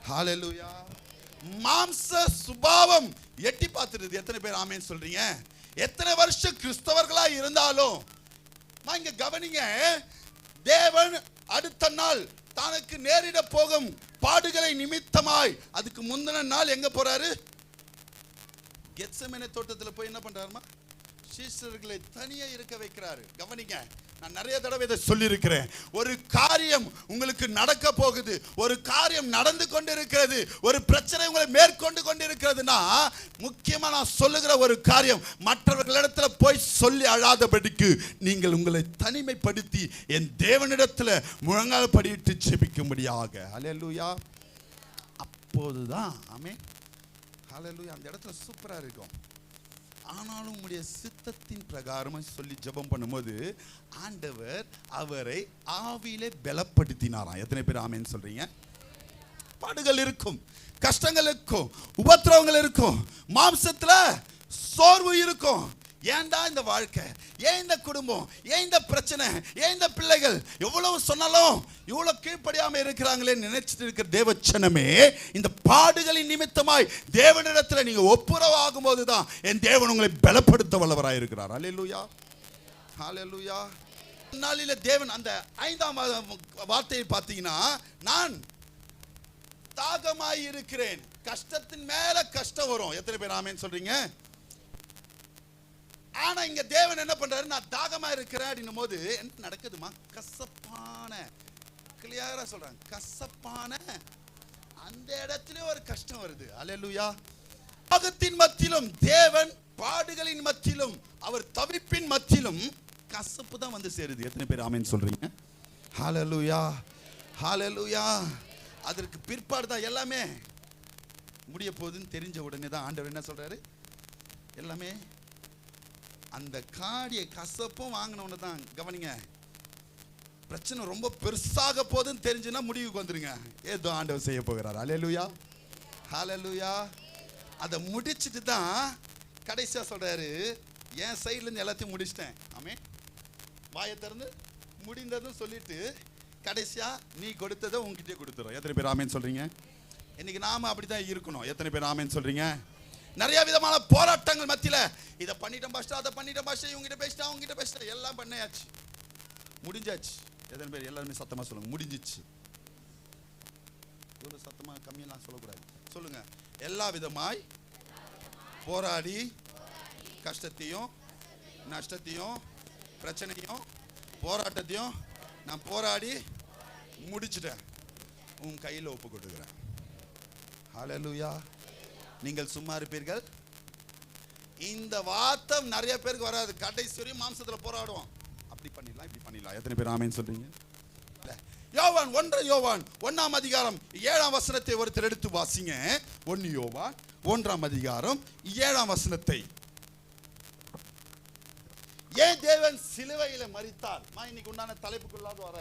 ஹல்லேலூயா. மாம்ச சுபாவம் எட்டி பார்த்துருது. எத்தனை பேர் ஆமேன்னு சொல்றீங்க? எத்தனை வருஷம் கிறிஸ்தவர்களா இருந்தாலும் இங்க கவனிங்க, தேவன் அடுத்த நாள் தனக்கு நேரிட போகும் பாடுகளை நிமித்தமாய் அதுக்கு முந்தின நாள் எங்க போறாரு? கெத்செமனே தோட்டத்தில் போய் என்ன பண்றாருமா? சீஷர்களை தனியே இருக்க வைக்கிறாரு. கவனிங்க, நான் நிறைய தடவை இதை சொல்லி இருக்கிறேன். ஒரு காரியம் உங்களுக்கு நடக்க போகுது, ஒரு காரியம் நடந்து கொண்டிருக்கிறது, ஒரு பிரச்சனை உங்களை மேற்கொண்டு கொண்டிருக்கிறதுனா, முக்கியமா நான் சொல்லுகிற ஒரு காரியம், மற்றவர்களிடத்துல போய் சொல்லி அழாதபடிக்கு நீங்கள் உங்களை தனிமைப்படுத்தி என் தேவனிடத்துல முழங்கால் படியிட்டு ஜெபிக்கும்படியாக. ஹல்லேலூயா. அப்போதுதான் ஆமென், ஹல்லேலூயா, அந்த இடத்துல சூப்பரா இருக்கும். ஆனாலும் உங்களுடைய சித்தத்தின் பிரகாரம் சொல்லி ஜெபம் பண்ணும்போது ஆண்டவர் அவரை ஆவியிலே பலப்படுத்தினாராம். எத்தனை பேர் ஆமென் சொல்றீங்க? பாடுகள் இருக்கும், கஷ்டங்கள் இருக்கும், உபத்திரவங்கள் இருக்கும், மாம்சத்துல சோர்வு இருக்கும். ஏன்டா இந்த வாழ்க்கை, ஏன் இந்த குடும்பம், ஏன் இந்த பிரச்சனை, ஏன் இந்த பிள்ளைகள், எவ்வளவு சொன்னாலும் இவ்வளவு கீழ்ப்படியாம இருக்கிறாங்களே நினைச்சிட்டு இருக்கிற தேவச்சனமே, இந்த பாடுகளின் நிமித்தமாய் தேவனிடத்துல நீங்க ஒப்புரவாகும் போதுதான் என் தேவன் உங்களை பலப்படுத்த வல்லவராய் இருக்கிறார். ஹல்லேலூயா, ஹல்லேலூயா. நாளில தேவன் அந்த 5ஆம் வார்த்தையை பார்த்தீங்கன்னா, நான் தாகமாய் இருக்கிறேன். கஷ்டத்தின் மேல கஷ்டம் வரும். எத்தனை பேர் ஆமென் சொல்றீங்க? ஆனா இங்க தேவன் என்ன பண்றாரு? நான் தாகமா இருக்கிறேன் அப்படின்னும் போது என்ன நடக்குதுமா? கசப்பான, கிளியரா சொல்றாங்க, கசப்பான அந்த இடத்துல ஒரு கஷ்டம் வருது. ஹல்லேலூயா. தாகத்தின் மத்தியிலும் தேவன், பாடுகளின் மத்தியிலும் அவர், தவிப்பின் மத்தியிலும் கசப்பு தான் வந்து சேருது. எத்தனை பேர் ஆமென் சொல்றீங்க? ஹல்லேலூயா, ஹல்லேலூயா. அதற்கு பிற்பாடு தான் எல்லாமே முடிய போகுதுன்னு தெரிஞ்ச உடனே தான் ஆண்டவர் என்ன சொல்றாரு? எல்லாமே அந்த காடியை கசப்பும் வாங்கினவன தான். கவனிங்க, பிரச்சனை ரொம்ப பெருசாக போகுதுன்னு தெரிஞ்சுன்னா முடிவுக்கு வந்துருங்க. ஏதோ ஆண்டவர் செய்ய போகிறார். ஹல்லேலூயா, ஹல்லேலூயா. அதை முடிச்சுட்டு தான் கடைசியா சொல்றாரு, என் சைட்ல இருந்து எல்லாத்தையும் முடிச்சிட்டேன். ஆமென். வாயை திறந்து முடிந்ததும் சொல்லிட்டு கடைசியா நீ கொடுத்ததை உங்ககிட்டே கொடுத்துரும். எத்தனை பேர் ஆமென் சொல்றீங்க? இன்னைக்கு நாம அப்படிதான் இருக்கணும். எத்தனை பேர் ஆமென் சொல்றீங்க? நிறைய விதமான போராட்டங்கள் மத்தியில இதை பண்ணிட்டேன் பாஸ்டர், அதை பண்ணிட்டேன் பாஸ்டர், இவங்ககிட்ட பேசிட்டேன், அவங்ககிட்ட பேசிட்டேன், எல்லாம் பண்ணியாச்சு, முடிஞ்சாச்சு. எத்தனை பேர் எல்லாருமே சத்தமா சொல்லுங்க, முடிஞ்சிச்சு. ஒரு சத்தமா கம்மியெல்லாம் சொல்லக்கூடாது, சொல்லுங்க. எல்லா விதமாய் போராடி கஷ்டத்தையும் நஷ்டத்தையும் பிரச்சனையும் போராட்டத்தையும் நான் போராடி முடிச்சிட்டேன், உன் கையில் ஒப்பு கொடுக்குறேன். ஹல்லேலூயா. நீங்கள் சும்மா இருப்பீர்கள். இந்த வார்த்தை நிறைய பேருக்கு வராது. கடைசி வரையும் மாம்சத்துல போராடுவோம். அப்படி பண்ணிடலாம், இப்படி பண்ணிடலாம். எத்தனை பேர் ஆமென் சொல்றீங்க? யோவான் 1 யோவான் 1ஆம் அதிகாரம் 7ஆம் வசனத்தை ஒருத்தர் எடுத்து வாசிங்க. 1 யோவான் 1ஆம் அதிகாரம் 7ஆம் வசனத்தை. ஏன் தேவன் சிலுவையில மரித்தார்? இன்னைக்கு உண்டான தலைப்புக்குள்ளாக வர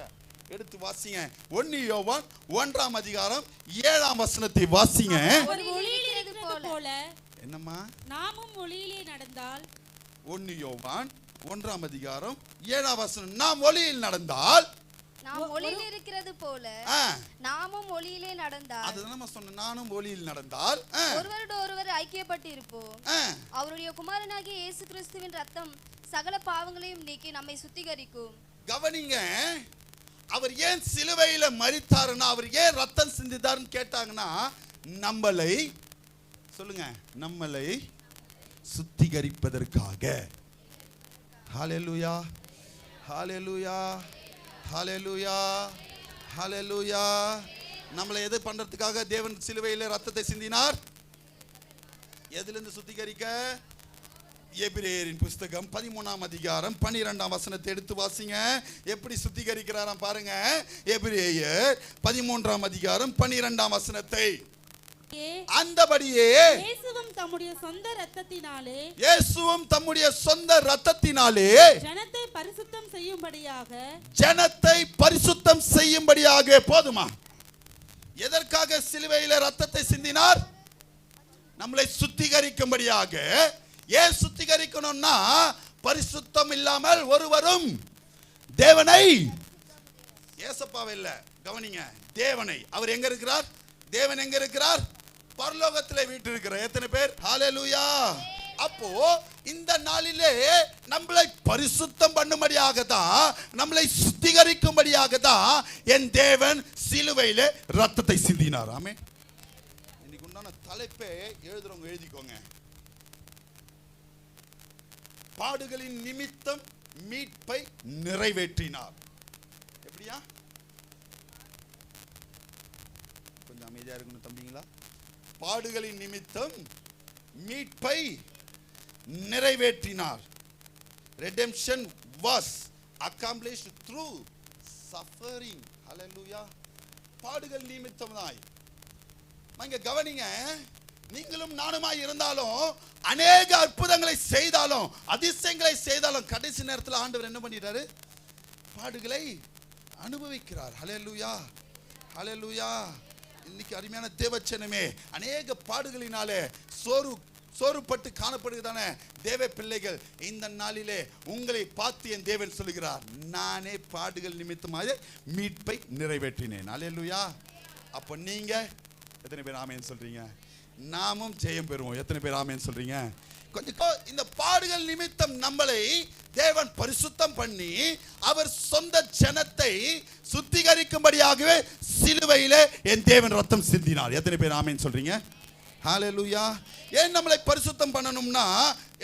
எடுத்து வாசிங்க. 1 யோவான் 1ஆம் அதிகாரம் 7ஆம் வசனத்தை வாசிங்க. அவர் ஒளியில் இருக்கிறது போல என்னம்மா? நாமும் ஒளியிலே நடந்தால் 1 யோவான் 1ஆம் அதிகாரம் 7ஆம் வசனம். நாம் ஒளியில் நடந்தால், நாம் ஒளியில் இருக்கிறது போல நாமும் ஒளியிலே நடந்தால், அதுதான் நம்ம சொன்ன, நானும் ஒளியில் நடந்தால் ஒருவரோடு ஒருவர் ஐக்கியப்பட்டு இருப்போம். அவருடைய குமாரனாகிய இயேசு கிறிஸ்துவின் ரத்தம் சகல பாவங்களையும் நீக்கி நம்மை சுத்திகரிக்கும். கவனிங்க, அவர் ஏன் சிலுவையில மரித்தாருன்னா, அவர் ஏன் ரத்தம் சிந்தித்தாருன்னு கேட்டாங்கன்னா, நம்மளை சொல்லுங்க, நம்மளை சுத்திகரிப்பதற்காக. ஹல்லேலூயா, ஹல்லேலூயா, ஹல்லேலூயா, ஹல்லேலூயா. நம்மளை எது பண்றதுக்காக தேவன் சிலுவையில ரத்தத்தை சிந்தினார்? எதிலிருந்து சுத்திகரிக்க? எபிரேயரின் புஸ்தகம் 13ஆம் அதிகாரம் 12ஆம் வசனத்தை எடுத்து வாசிங்க. எப்படி சுத்திகரிக்கிறாராம் பாருங்க. எபிரேயர் 13ஆம் அதிகாரம் 12ஆம் வசனத்தை. அந்தபடியே இயேசுவும் தம்முடைய சொந்த இரத்தத்தினாலே, இயேசுவும் தம்முடைய சொந்த இரத்தத்தினாலே ஜனத்தை பரிசுத்தம் செய்யும்படியாக, ஜனத்தை பரிசுத்தம் செய்யும்படியாக. போதுமா? எதற்காக சிலுவையில ரத்தத்தை சிந்தினார்? நம்மளை சுத்திகரிக்கும்படியாக. ஏன் சுத்திகரிக்கணும்னா, பரிசுத்தம் இல்லாமல் ஒருவரும் தேவனை, ஏசப்பாவை இல்ல, கவனிங்க, தேவனை. அவர் எங்க இருக்கிறார்? தேவன் எங்க இருக்கிறார்? பரலோகத்திலே வீற்றிருக்கிறார். எத்தனை பேர் ஹல்லேலூயா? அப்போ இந்த நாளிலே நம்மளை பரிசுத்தம் பண்ணும்படியாக தான், நம்மளை சுத்திகரிக்கும்படியாக தான் என் தேவன் சிலுவையிலே ரத்தத்தை சிந்தினார். ஆமென். இன்னைக்கு உண்டான தலைப்பே எழுதுறவங்க எழுதிக்கோங்க. பாடுகளின் நிமித்தம் மீட்பை நிறைவேற்றினார். எப்படியா? கொஞ்சம் அமைதியா இருக்கணும் தம்பிங்களா. பாடுகளின் நிமித்தம் மீட்பை நிறைவேற்றினார். redemption was accomplished through suffering. hallelujah. பாடுகள் நிமித்தமாய். நீங்க கவனிங்க, நீங்களும் நானுமாய் இருந்தாலும், அநேக அற்புதங்களை செய்தாலும், அதிசயங்களை செய்தாலும், கடைசி நேரத்தில் ஆண்டவர் என்ன பண்ணிட்டாரு? பாடுகளை அனுபவிக்கிறார். ஹல்லேலூயா, ஹல்லேலூயா. இன்னைக்கு அருமையான தேவச்சனமே, அநேக பாடுகளினாலே சோறுபட்டு காணப்படுகிறதான தேவ பிள்ளைகள், இந்த நாளிலே உங்களை பார்த்து என் தேவன் சொல்லுகிறார், நானே பாடுகள் நிமித்தமாக மீட்பை நிறைவேற்றினேன். ஹல்லேலூயா. அப்ப நீங்க எத்தனை பேர் ஆமென் சொல்றீங்க? நாமும் ஜெயம் பெறுவோம். எத்தனை பேர் ஆமென் சொல்றீங்க? கொஞ்சம் இந்த பாடுகள் நிமித்தம் நம்மளை தேவன் பரிசுத்தம் பண்ணி அவர் சொந்த ஜனத்தை சுத்திகரிக்கும்படியாகவே சிலுவையிலே என் தேவன் ரத்தம் சிந்தினார். எத்தனை பேர் ஆமென் சொல்றீங்க? ஹல்லேலூயா. ஏன் நம்மளை பரிசுத்தம் பண்ணணும்னா,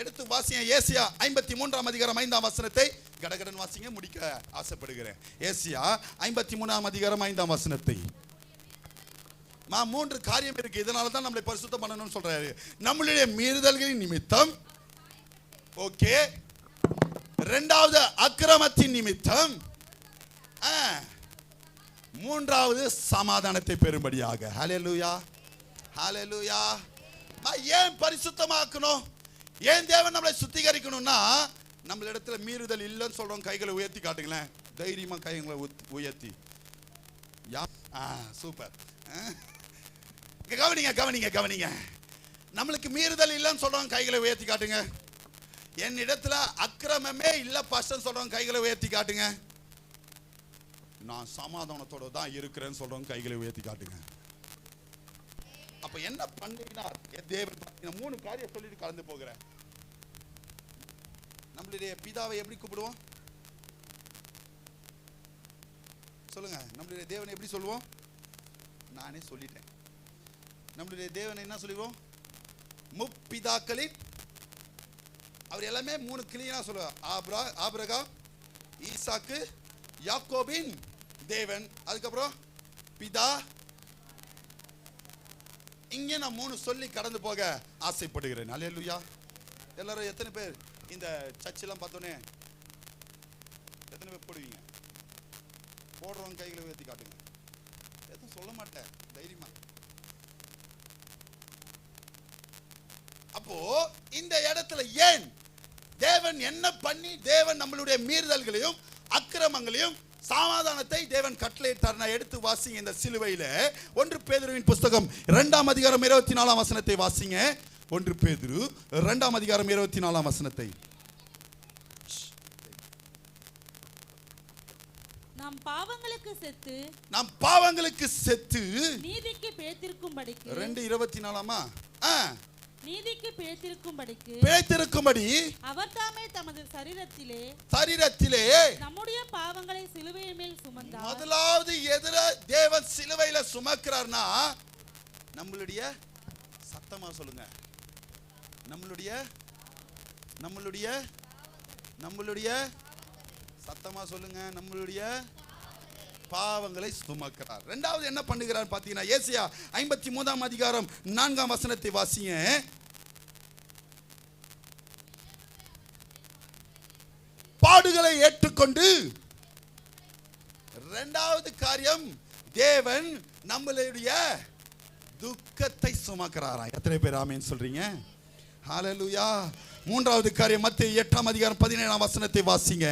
எடுத்து வாசிங்க. ஏசியா 53ஆம் அதிகாரம் 5ஆம் வசனத்தை கடகடன் வாசிங்க, முடிக்க ஆசைப்படுகிறேன். ஏசியா 53ஆம் அதிகாரம் 5ஆம் வசனத்தை. 3 காரியம் இருக்கு, இதனால தான் நம்மளை பரிசுத்தம் பண்ணணும்னு சொல்றாரு. நம்மளுடைய மீறுதல்களின் நிமித்தம், ஓகே. இரண்டாவது அக்கிரமத்தின் நிமித்தம், மூன்றாவது சமாதானத்தை பெறும்படியாக. ஹல்லேலூயா, ஹல்லேலூயா. ஏன் பரிசுத்தமாக்கணும்? ஏன் தேவன் நம்மளை சுத்திகரிக்கணும்னா, நம்ம இடத்துல மீறுதல் இல்லைன்னு சொல்றோம். கைகளை உயர்த்தி காட்டுங்களேன், தைரியமா கைகளை உயர்த்தி. சூப்பர். கவனிங்க கவனிங்க கவனிங்க. நம்மளுக்கு மீறுதல் இல்லைன்னு சொல்றோம், கைகளை உயர்த்தி காட்டுங்க. என் இடத்துல அக்கிரமமே இல்ல பாஸ்டர் சொல்றோம், கைகளை உயர்த்தி காட்டுங்க. நான் சமாதானத்தோட தான் இருக்கிறேன்னு சொல்றோம், கைகளை உயர்த்தி காட்டுங்க. அப்ப என்ன பண்ணினார் தேவன்? 3 காரியம் சொல்லிட்டு கலந்து போகிறேன். நம்மளுடைய பிதாவை எப்படி கூப்பிடுவோம்? சொல்லுங்க. நம்மளுடைய தேவனை எப்படி சொல்லுவோம்? நானே சொல்லிட்டேன். நம்மளுடைய தேவனை என்ன சொல்லுவோம்? முப்பிதாக்களின், அவர் எல்லாமே 3 கிளியா சொல்லுவார். ஆபிரகாம், ஈசாக்கு, யாக்கோபின் தேவன். அதுக்கப்புறம் பிதா. இங்கே நான் 3 சொல்லி கடந்து போக ஆசைப்படுகிறேன். ஹல்லேலூயா. எல்லாரும் எத்தனை பேர் இந்த சர்ச்செல்லாம் பார்த்தோன்னே எத்தனை பேர் போடுவீங்க? போடுறவங்க கைகளை உயர்த்தி காட்டுங்க. எதுவும் சொல்ல மாட்டேன், தைரியமா. அப்போ இந்த இடத்துல ஏன் தேவன் என்ன பண்ணி தேவன் நம்மளுடைய மீறுதல்களையும் அக்கிரமங்களையும் சமாதானத்தை தேவன் கட்டளையிட்டார். நான் எடுத்து வாசிங்க இந்த சிலுவையில 1 பேதுருவின் புஸ்தகம் 2ஆம் அதிகாரம் 24ஆம் வசனத்தை வாசிங்க. 1 பேதுரு 2ஆம் அதிகாரம் 24ஆம் வசனத்தை. நாம் பாவங்களுக்கு செத்து நீதிக்கு பிழைத்திருக்கும்படிக்கு 2:24ஆமா நீதிக்கு பிழைத்திருக்கும்படி அவர் தாமே தமது சரீரத்திலே நம்முடைய பாவங்களை சிலுவையின் மேல் சுமந்தார். முதலாவது எதிர தேவன் சிலுவையில சுமக்கிறார்னா நம்மளுடைய, சத்தமா சொல்லுங்க, நம்மளுடைய சத்தமா சொல்லுங்க, நம்மளுடைய பாவங்களை சுமக்கிறார். இரண்டாவது என்ன பண்ணுகிறார் பாத்தீங்கன்னா, ஏசாயா 53ஆம் அதிகாரம் 4ஆம் வசனத்தை வாசிங்க. பாடுகளை ஏற்றுக்கொண்டு, இரண்டாவது காரியம் தேவன் நம்மளுடைய துக்கத்தை சுமக்கிறாராம். எத்தனை பேர் ஆமென் சொல்றீங்க? ஹalleluya. மூன்றாவது காரியம் மத்தேயு 8ஆம் அதிகாரம் 17ஆம் வசனத்தை வாசிங்க.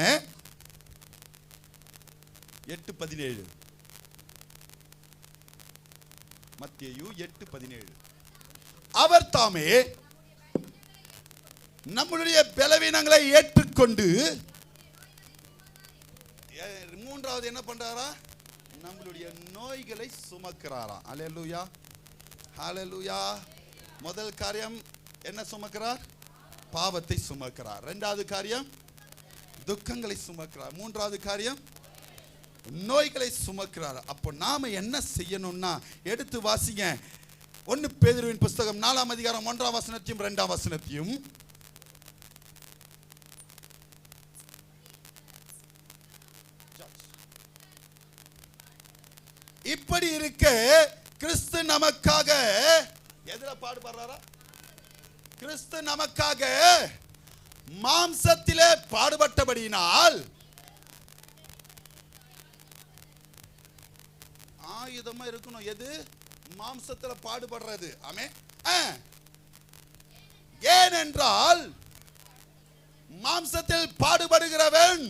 8:17. மத்தேயு 8:17. அவர் தாமே நம்முடைய பலவீனங்களை ஏற்றுக்கொண்டு, மூன்றாவது என்ன பண்றாரா? நம்மளுடைய நோய்களை சுமக்கிறாராம். ஹalleluya, ஹalleluya. முதல் காரியம் என்ன சுமக்கிறார்? பாவத்தை சுமக்கிறார். இரண்டாவது காரியம் துக்கங்களை சுமக்கிறார். மூன்றாவது காரியம் நோய்களை சுமக்கிறார். அப்போ நாம என்ன செய்யணும்னா, எடுத்து வாசிங்க 1 பேதுருவின் புஸ்தகம் 4ஆம் அதிகாரம் 1ஆம் வசனத்தையும் 2ஆம் வசனத்தையும். இப்படி இருக்க கிறிஸ்து நமக்காக எதுல பாடுபடுறாரா? கிறிஸ்து நமக்காக மாம்சத்திலே பாடுபட்டபடியினால் ஆயுதமா இருக்கணும். எது? மாம்சத்துல பாடுபடுறது. ஆமென். ஏனென்றால் மாம்சத்தில் பாடுபடுகிறவன்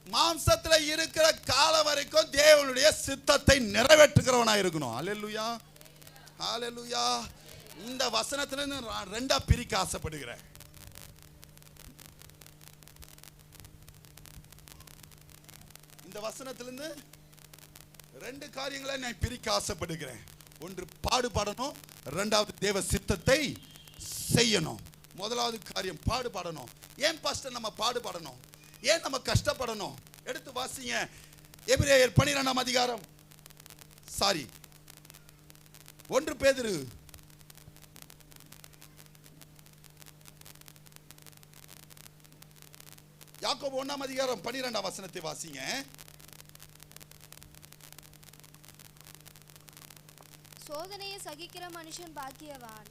மாம்சத்துல இருக்கிற காலம் வரைக்கும் தேவனுடைய சித்தத்தை நிறைவேற்றுகிறவனாக இருக்கணும். ஹalleluya, ஹalleluya. இந்த வசனத்துல நான் ரெண்டா பிரிக்க ஆசைப்படுகிறேன். இந்த வசனத்திலிருந்து ரெண்டு காரியங்களை நான் பிரிக்க ஆசைப்படுகிறேன். ஒன்று பாடுபடணும், இரண்டாவது தேவ சித்தத்தை செய்யணும். முதலாவது காரியம் பாடுபடணும். ஏன் பாஸ்டர் நம்ம பாடுபடணும்? ஏன் நம்ம கஷ்டப்படணும்? எடுத்து வாசிங்க எபிரேயர் 12ஆம் அதிகாரம், 1 பேதுரு யாக்கோபு 1ஆம் அதிகாரம் 12ஆம் வசனத்தை வாசிங்க. சோதனையை சகிக்கிற மனுஷன் பாக்கியவான்.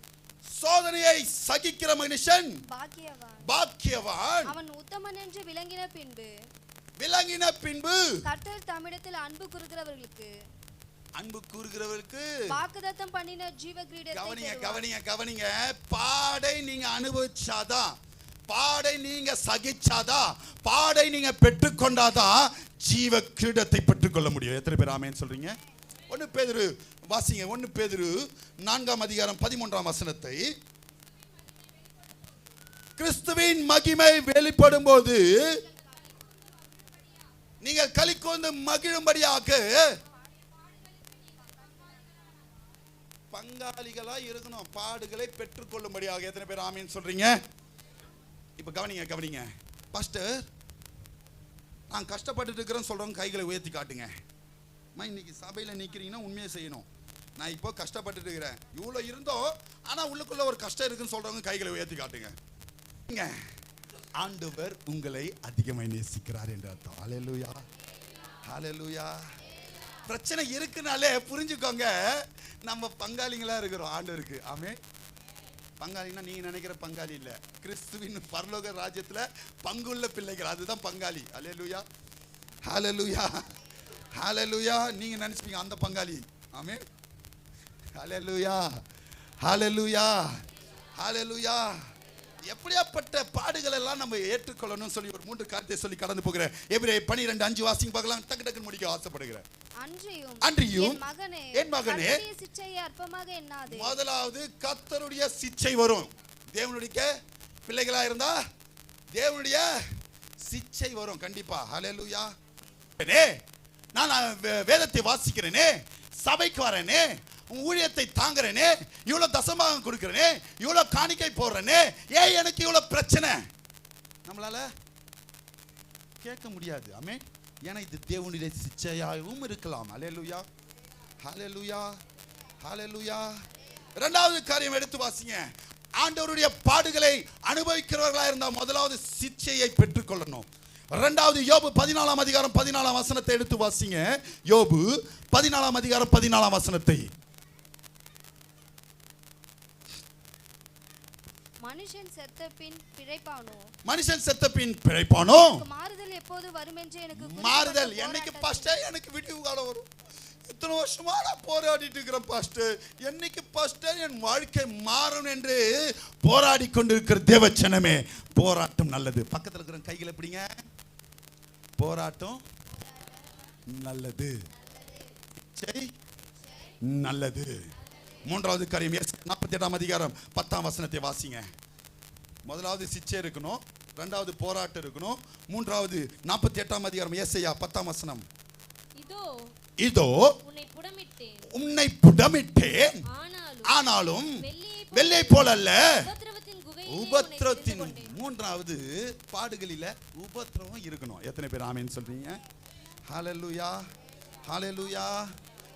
சோதனையை சகிக்கிற மனுஷன் பாக்கியவான். அவன் உத்தமன் என்று விளங்கின பின்பு கர்த்தர் தம்மிடத்தில் அன்பு கூறுகிறவர்களுக்கு வாக்குத்தத்தம் பண்ணின ஜீவ கிரீடத்தை. கவனிங்க. பாடை நீங்க அனுபவிச்சாதான், பாடை நீங்க சகிச்சாதான், பாடை நீங்க பெற்றுக்கொண்டாதான் ஜீவ கிரீடத்தை பெற்றுக்கொள்ள முடியும். எத்தனை பேர் ஆமென் சொல்றீங்க? 1 பேதுரு வாசிங்க. 1 பேதுரு 4ஆம் அதிகாரம் 13ஆம் வசனத்தை. கிறிஸ்துவின் மகிமை வெளிப்படும் போது நீங்கள் களிகூர்ந்து மகிழும்படியாக பங்காளிகளா இருக்கணும், பாடுகளை பெற்றுக்கொள்ளும்படியாக. எத்தனை பேர் ஆமென் சொல்றீங்க? இப்ப கவனிங்க. பாஸ்டர், நான் கஷ்டப்பட்டு இருக்கிறேன்னு சொல்றவங்க கைகளை உயர்த்தி காட்டுங்க. இன்னைக்கு சபையில நிக்கிறீங்கன்னா உண்மையை செய்யணும். நான் இப்போ கஷ்டப்பட்டு இருக்கிறேன், இவ்வளோ இருந்தோம் ஆனா உள்ளுக்குள்ள ஒரு கஷ்டம் இருக்குன்னு சொல்றவங்க கைகளை உயர்த்தி காட்டுங்க. ஆண்டவர் உங்களை அதிகமாய் நேசிக்கிறார் என்று அர்த்தம். ஹalleluya, ஹalleluya. பிரச்சனை இருக்குனாலே புரிஞ்சுக்கோங்க, நம்ம பங்காளிங்களா இருக்கிறோம் ஆண்டவருக்கு. ஆமென். பங்காளின்னா நீங்க நினைக்கிற பங்காளி இல்ல, கிறிஸ்துவின் பரலோக ராஜ்யத்துல பங்குள்ள பிள்ளைகள், அதுதான் பங்காளி. ஹalleluya, ஹalleluya, ஹalleluya. நீங்க நினைச்சீங்க அந்த பங்காளி. ஆமென். ஹalleluya, ஹalleluya, ஹalleluya. எப்படியாப்பட்ட பாடுகள் எல்லாம் நம்ம ஏற்றுக்கொள்ளணும்னு சொல்லி ஒரு 3 காரியத்தை சொல்லி கடந்து போகிறேன். எபிரேயர் 12:5 வாசிங்க பார்க்கலாம். டக்கு முடிக்க ஆசைப்படுகிறேன். அன்றியும் என் மகனே சிட்சையை அற்பமாக எண்ணாதே. முதலாவது கர்த்தருடைய சிட்சை வரும். தேவனுடைய பிள்ளைகளா இருந்தா தேவனுடைய சிட்சை வரும் கண்டிப்பா. ஹல்லேலூயா. நான் வேதத்தை வாசிக்கிறேனே, சபைக்கு வரேனே, ஊழியத்தை தாங்குறேனே, இவ்வளவு தசமாக கொடுக்கிறேனே, இவ்வளவு காணிக்கை போடுறேனே, ஏன் எனக்கு இவ்வளவு பிரச்சனை? நம்மளால கேட்க முடியாது. ஆமென். ஏன்னா இது தேவனுடைய சிட்சையாகவும் இருக்கலாம். ஹல்லேலூயா, ஹல்லேலூயா, ஹல்லேலூயா. இரண்டாவது காரியம் எடுத்து வாசிங்க. ஆண்டவருடைய பாடுகளை அனுபவிக்கிறவர்களா இருந்தா முதலாவது சிட்சையை பெற்றுக்கொள்ளணும். இரண்டாவது யோபு 14ஆம் அதிகாரம் 14ஆம் வசனத்தை எடுத்து வாசிங்க. யோபு 14ஆம் அதிகாரம் 14ஆம் வசனத்தை. மனுஷன் செத்த பின் பிழைப்பானோ? மனுஷன் செத்த பின் பிழைப்பானோ? மாறுதல் எப்போது வரும் என்று எனக்கு மாறுதல் என்னைக்கு பாஸ்டர் எனக்கு விடிவு காலம் வரும்? இத்தனை வருஷமா நான் போராடிட்டு இருக்கிறேன் பாஸ்டர், என்னைக்கு பாஸ்டர் என் வாழ்க்கை மாறும் என்று போராடி கொண்டிருக்கிற தேவச்சனமே, போராட்டம் நல்லது. பக்கத்தில் இருக்கிற கைகளை பிடிங்க. போராட்டம் நல்லது, நல்லது. மூன்றாவது காரியம் 48ஆம் அதிகாரம் 10ஆம் வசனத்தை வாசிங்க. முதலாவது சிச்சை இருக்கணும், இரண்டாவது போராட்டம் இருக்கணும், மூன்றாவது 48ஆம் அதிகாரம் ஏசாயா 10ஆம் வசனம். இதோ உன்னை புடமிட்டேன், ஆனாலும் வெள்ளை போல அல்ல. உபத்திரத்தின் மூன்றாவது பாடுகளில உபத்திரவம் இருக்கணும். எத்தனை பேர் ஆமென் சொல்றீங்க? ஹல்லேலூயா, ஹல்லேலூயா.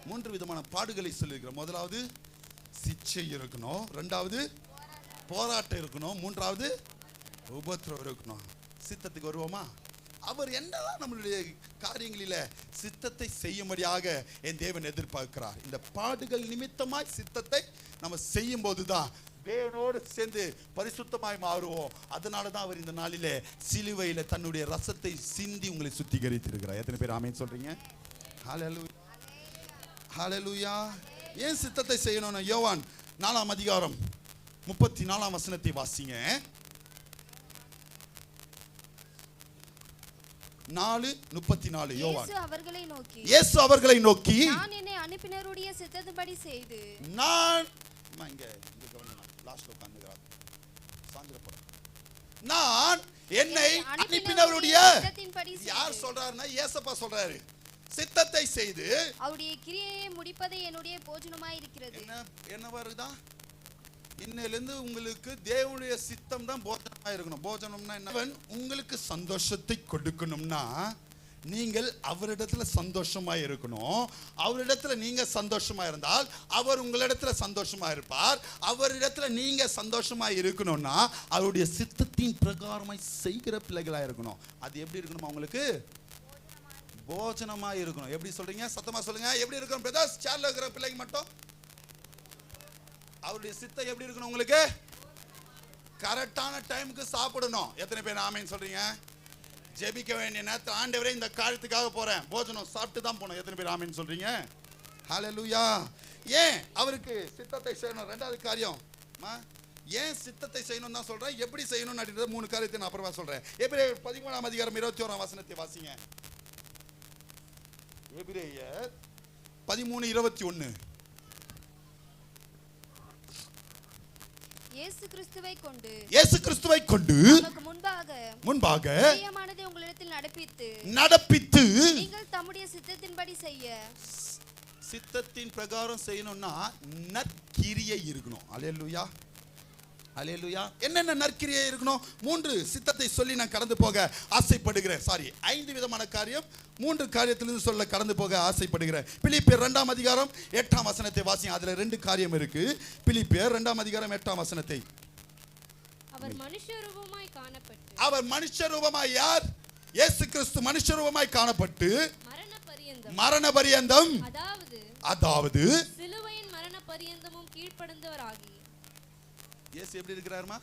3 விதமான பாடுகளை சொல்லியிருக்கிறோம். முதலாவது சிச்சை இருக்கணும், இரண்டாவது போராட்டம் இருக்கணும், மூன்றாவது உபத்திரவம் இருக்கணும். சித்தத்துக்கு வருவோமா? அவர் என்னதான் நம்மளுடைய காரியங்களில சித்தத்தை செய்யும்படியாக என் தேவன் எதிர்பார்க்கிறார். இந்த பாடுகள் நிமித்தமாய் சித்தத்தை நம்ம செய்யும் போதுதான் தேவனோடு சேர்ந்து பரிசுத்தமாய் மாறுவோம். அதனாலதான் அவர் இந்த நாளிலே சிலுவையில தன்னுடைய ரசத்தை சிந்தி உங்களை சுத்திகரித்திருக்கிறார். எத்தனை பேர் ஆமென் சொல்றீங்க? ஹல்லேலூயா, ஹல்லேலூயா. ஏன் சித்தத்தை செய்யணும்? யோவான் 4ஆம் அதிகாரம் 34ஆம் வசனத்தை வாசிங்க. 4:34 யோவான். இயேசு அவர்களை நோக்கி நான் என்னை அனுப்பினருடைய சித்தத்தின்படி செய்து நான் என்னை அனுப்பினவருடைய யார் சொல்றாருன்னா இயேசப்பா சொல்றாரு. சித்தத்தை செய்து அவருடைய கிரியையை முடிப்பதே என்னுடைய போஜனமாய் இருக்கிறது. என்ன வருதா? இன்னிலிருந்து உங்களுக்கு தேவனுடைய சித்தம் தான் போஜனமா இருக்கணும். போஜனம்னா என்ன? உங்களுக்கு சந்தோஷத்தை கொடுக்கணும்னா நீங்கள் அவரிடத்துல சந்தோஷமா இருக்கணும். அவரிடத்துல நீங்க சந்தோஷமா இருந்தால் அவர் உங்களிடத்துல சந்தோஷமா இருப்பார். அவரிடத்துல நீங்க சந்தோஷமா இருக்கணும்னா அவருடைய சித்தத்தின் பிரகாரமாய் செய்கிற பிள்ளைகளா இருக்கணும். அது எப்படி இருக்கணுமா? உங்களுக்கு போஜனமா இருக்கணும். எப்படி சொல்றீங்க? சத்தமா சொல்லுங்க. எப்படி இருக்கணும் பிரதர்ஸ்? சேர்ல இருக்கிற பிள்ளைங்க மட்டும் அவருடைய சித்தம் எப்படி இருக்கணும்? உங்களுக்கு கரெக்டான டைமுக்கு சாப்பிடணும். எத்தனை பேர் ஆமென் சொல்றீங்க? ஜெபிக்க வேண்டிய நேரத்தில் ஆண்டவரே இந்த காரியத்துக்காக போறேன், போஜனம் சாப்பிட்டு தான் போகணும். எத்தனை பேர் ஆமென் சொல்றீங்க? ஹல்லேலூயா. ஏன் அவருக்கு சித்தத்தை செய்யணும்? ரெண்டாவது காரியம் ஏன் சித்தத்தை செய்யணும் தான் சொல்றேன். எப்படி செய்யணும் அப்படின்ற 3 காரியத்தை நான் அப்புறமா சொல்றேன். எபிரேயர் 13ஆம் அதிகாரம் 21ஆம் வசனத்தை வாசிங்க. எபிரேயர் 13:21. இயேசு கிறிஸ்துவை கொண்டு நமக்கு முன்பாக பிரியமானதை உங்களிடத்தில் நடப்பித்து நீங்கள் தம்முடைய சித்தத்தின்படி செய்ய. சித்தத்தின் பிரகாரம் செய்யணும்னா நற்கிரியை இருக்கணும். அல்லேலூயா, அல்லேலூயா. என்னென்ன நற்கிரியை இருக்கணும்? 3 சித்தத்தை சொல்லி நான் கடந்து போக ஆசைப்படுகிறேன். 5 விதமான காரியம் 3 காரியத்திலிருந்து சொல்ல கடந்து போக ஆசைப்படுகிறேன். பிலிப்பியர் 2ஆம் அதிகாரம் 8ஆம் வசனத்தை வாசிங்க. அதுல 2 காரியம் இருக்கு. பிலிப்பியர் 2ஆம் அதிகாரம் 8ஆம் வசனத்தை. அவர் மனுஷரூபமாய் காணப்பட்டு. அவர் மனுஷரூபமாய் யார்? இயேசு கிறிஸ்து மனுஷரூபமாய் காணப்பட்டு மரண பரியந்தம், அதாவது சிலுவையின் மரண பரியந்தமும் கீழ்ப்படிந்தவராகி. இயேசு எப்படி இருக்கிறாருமா?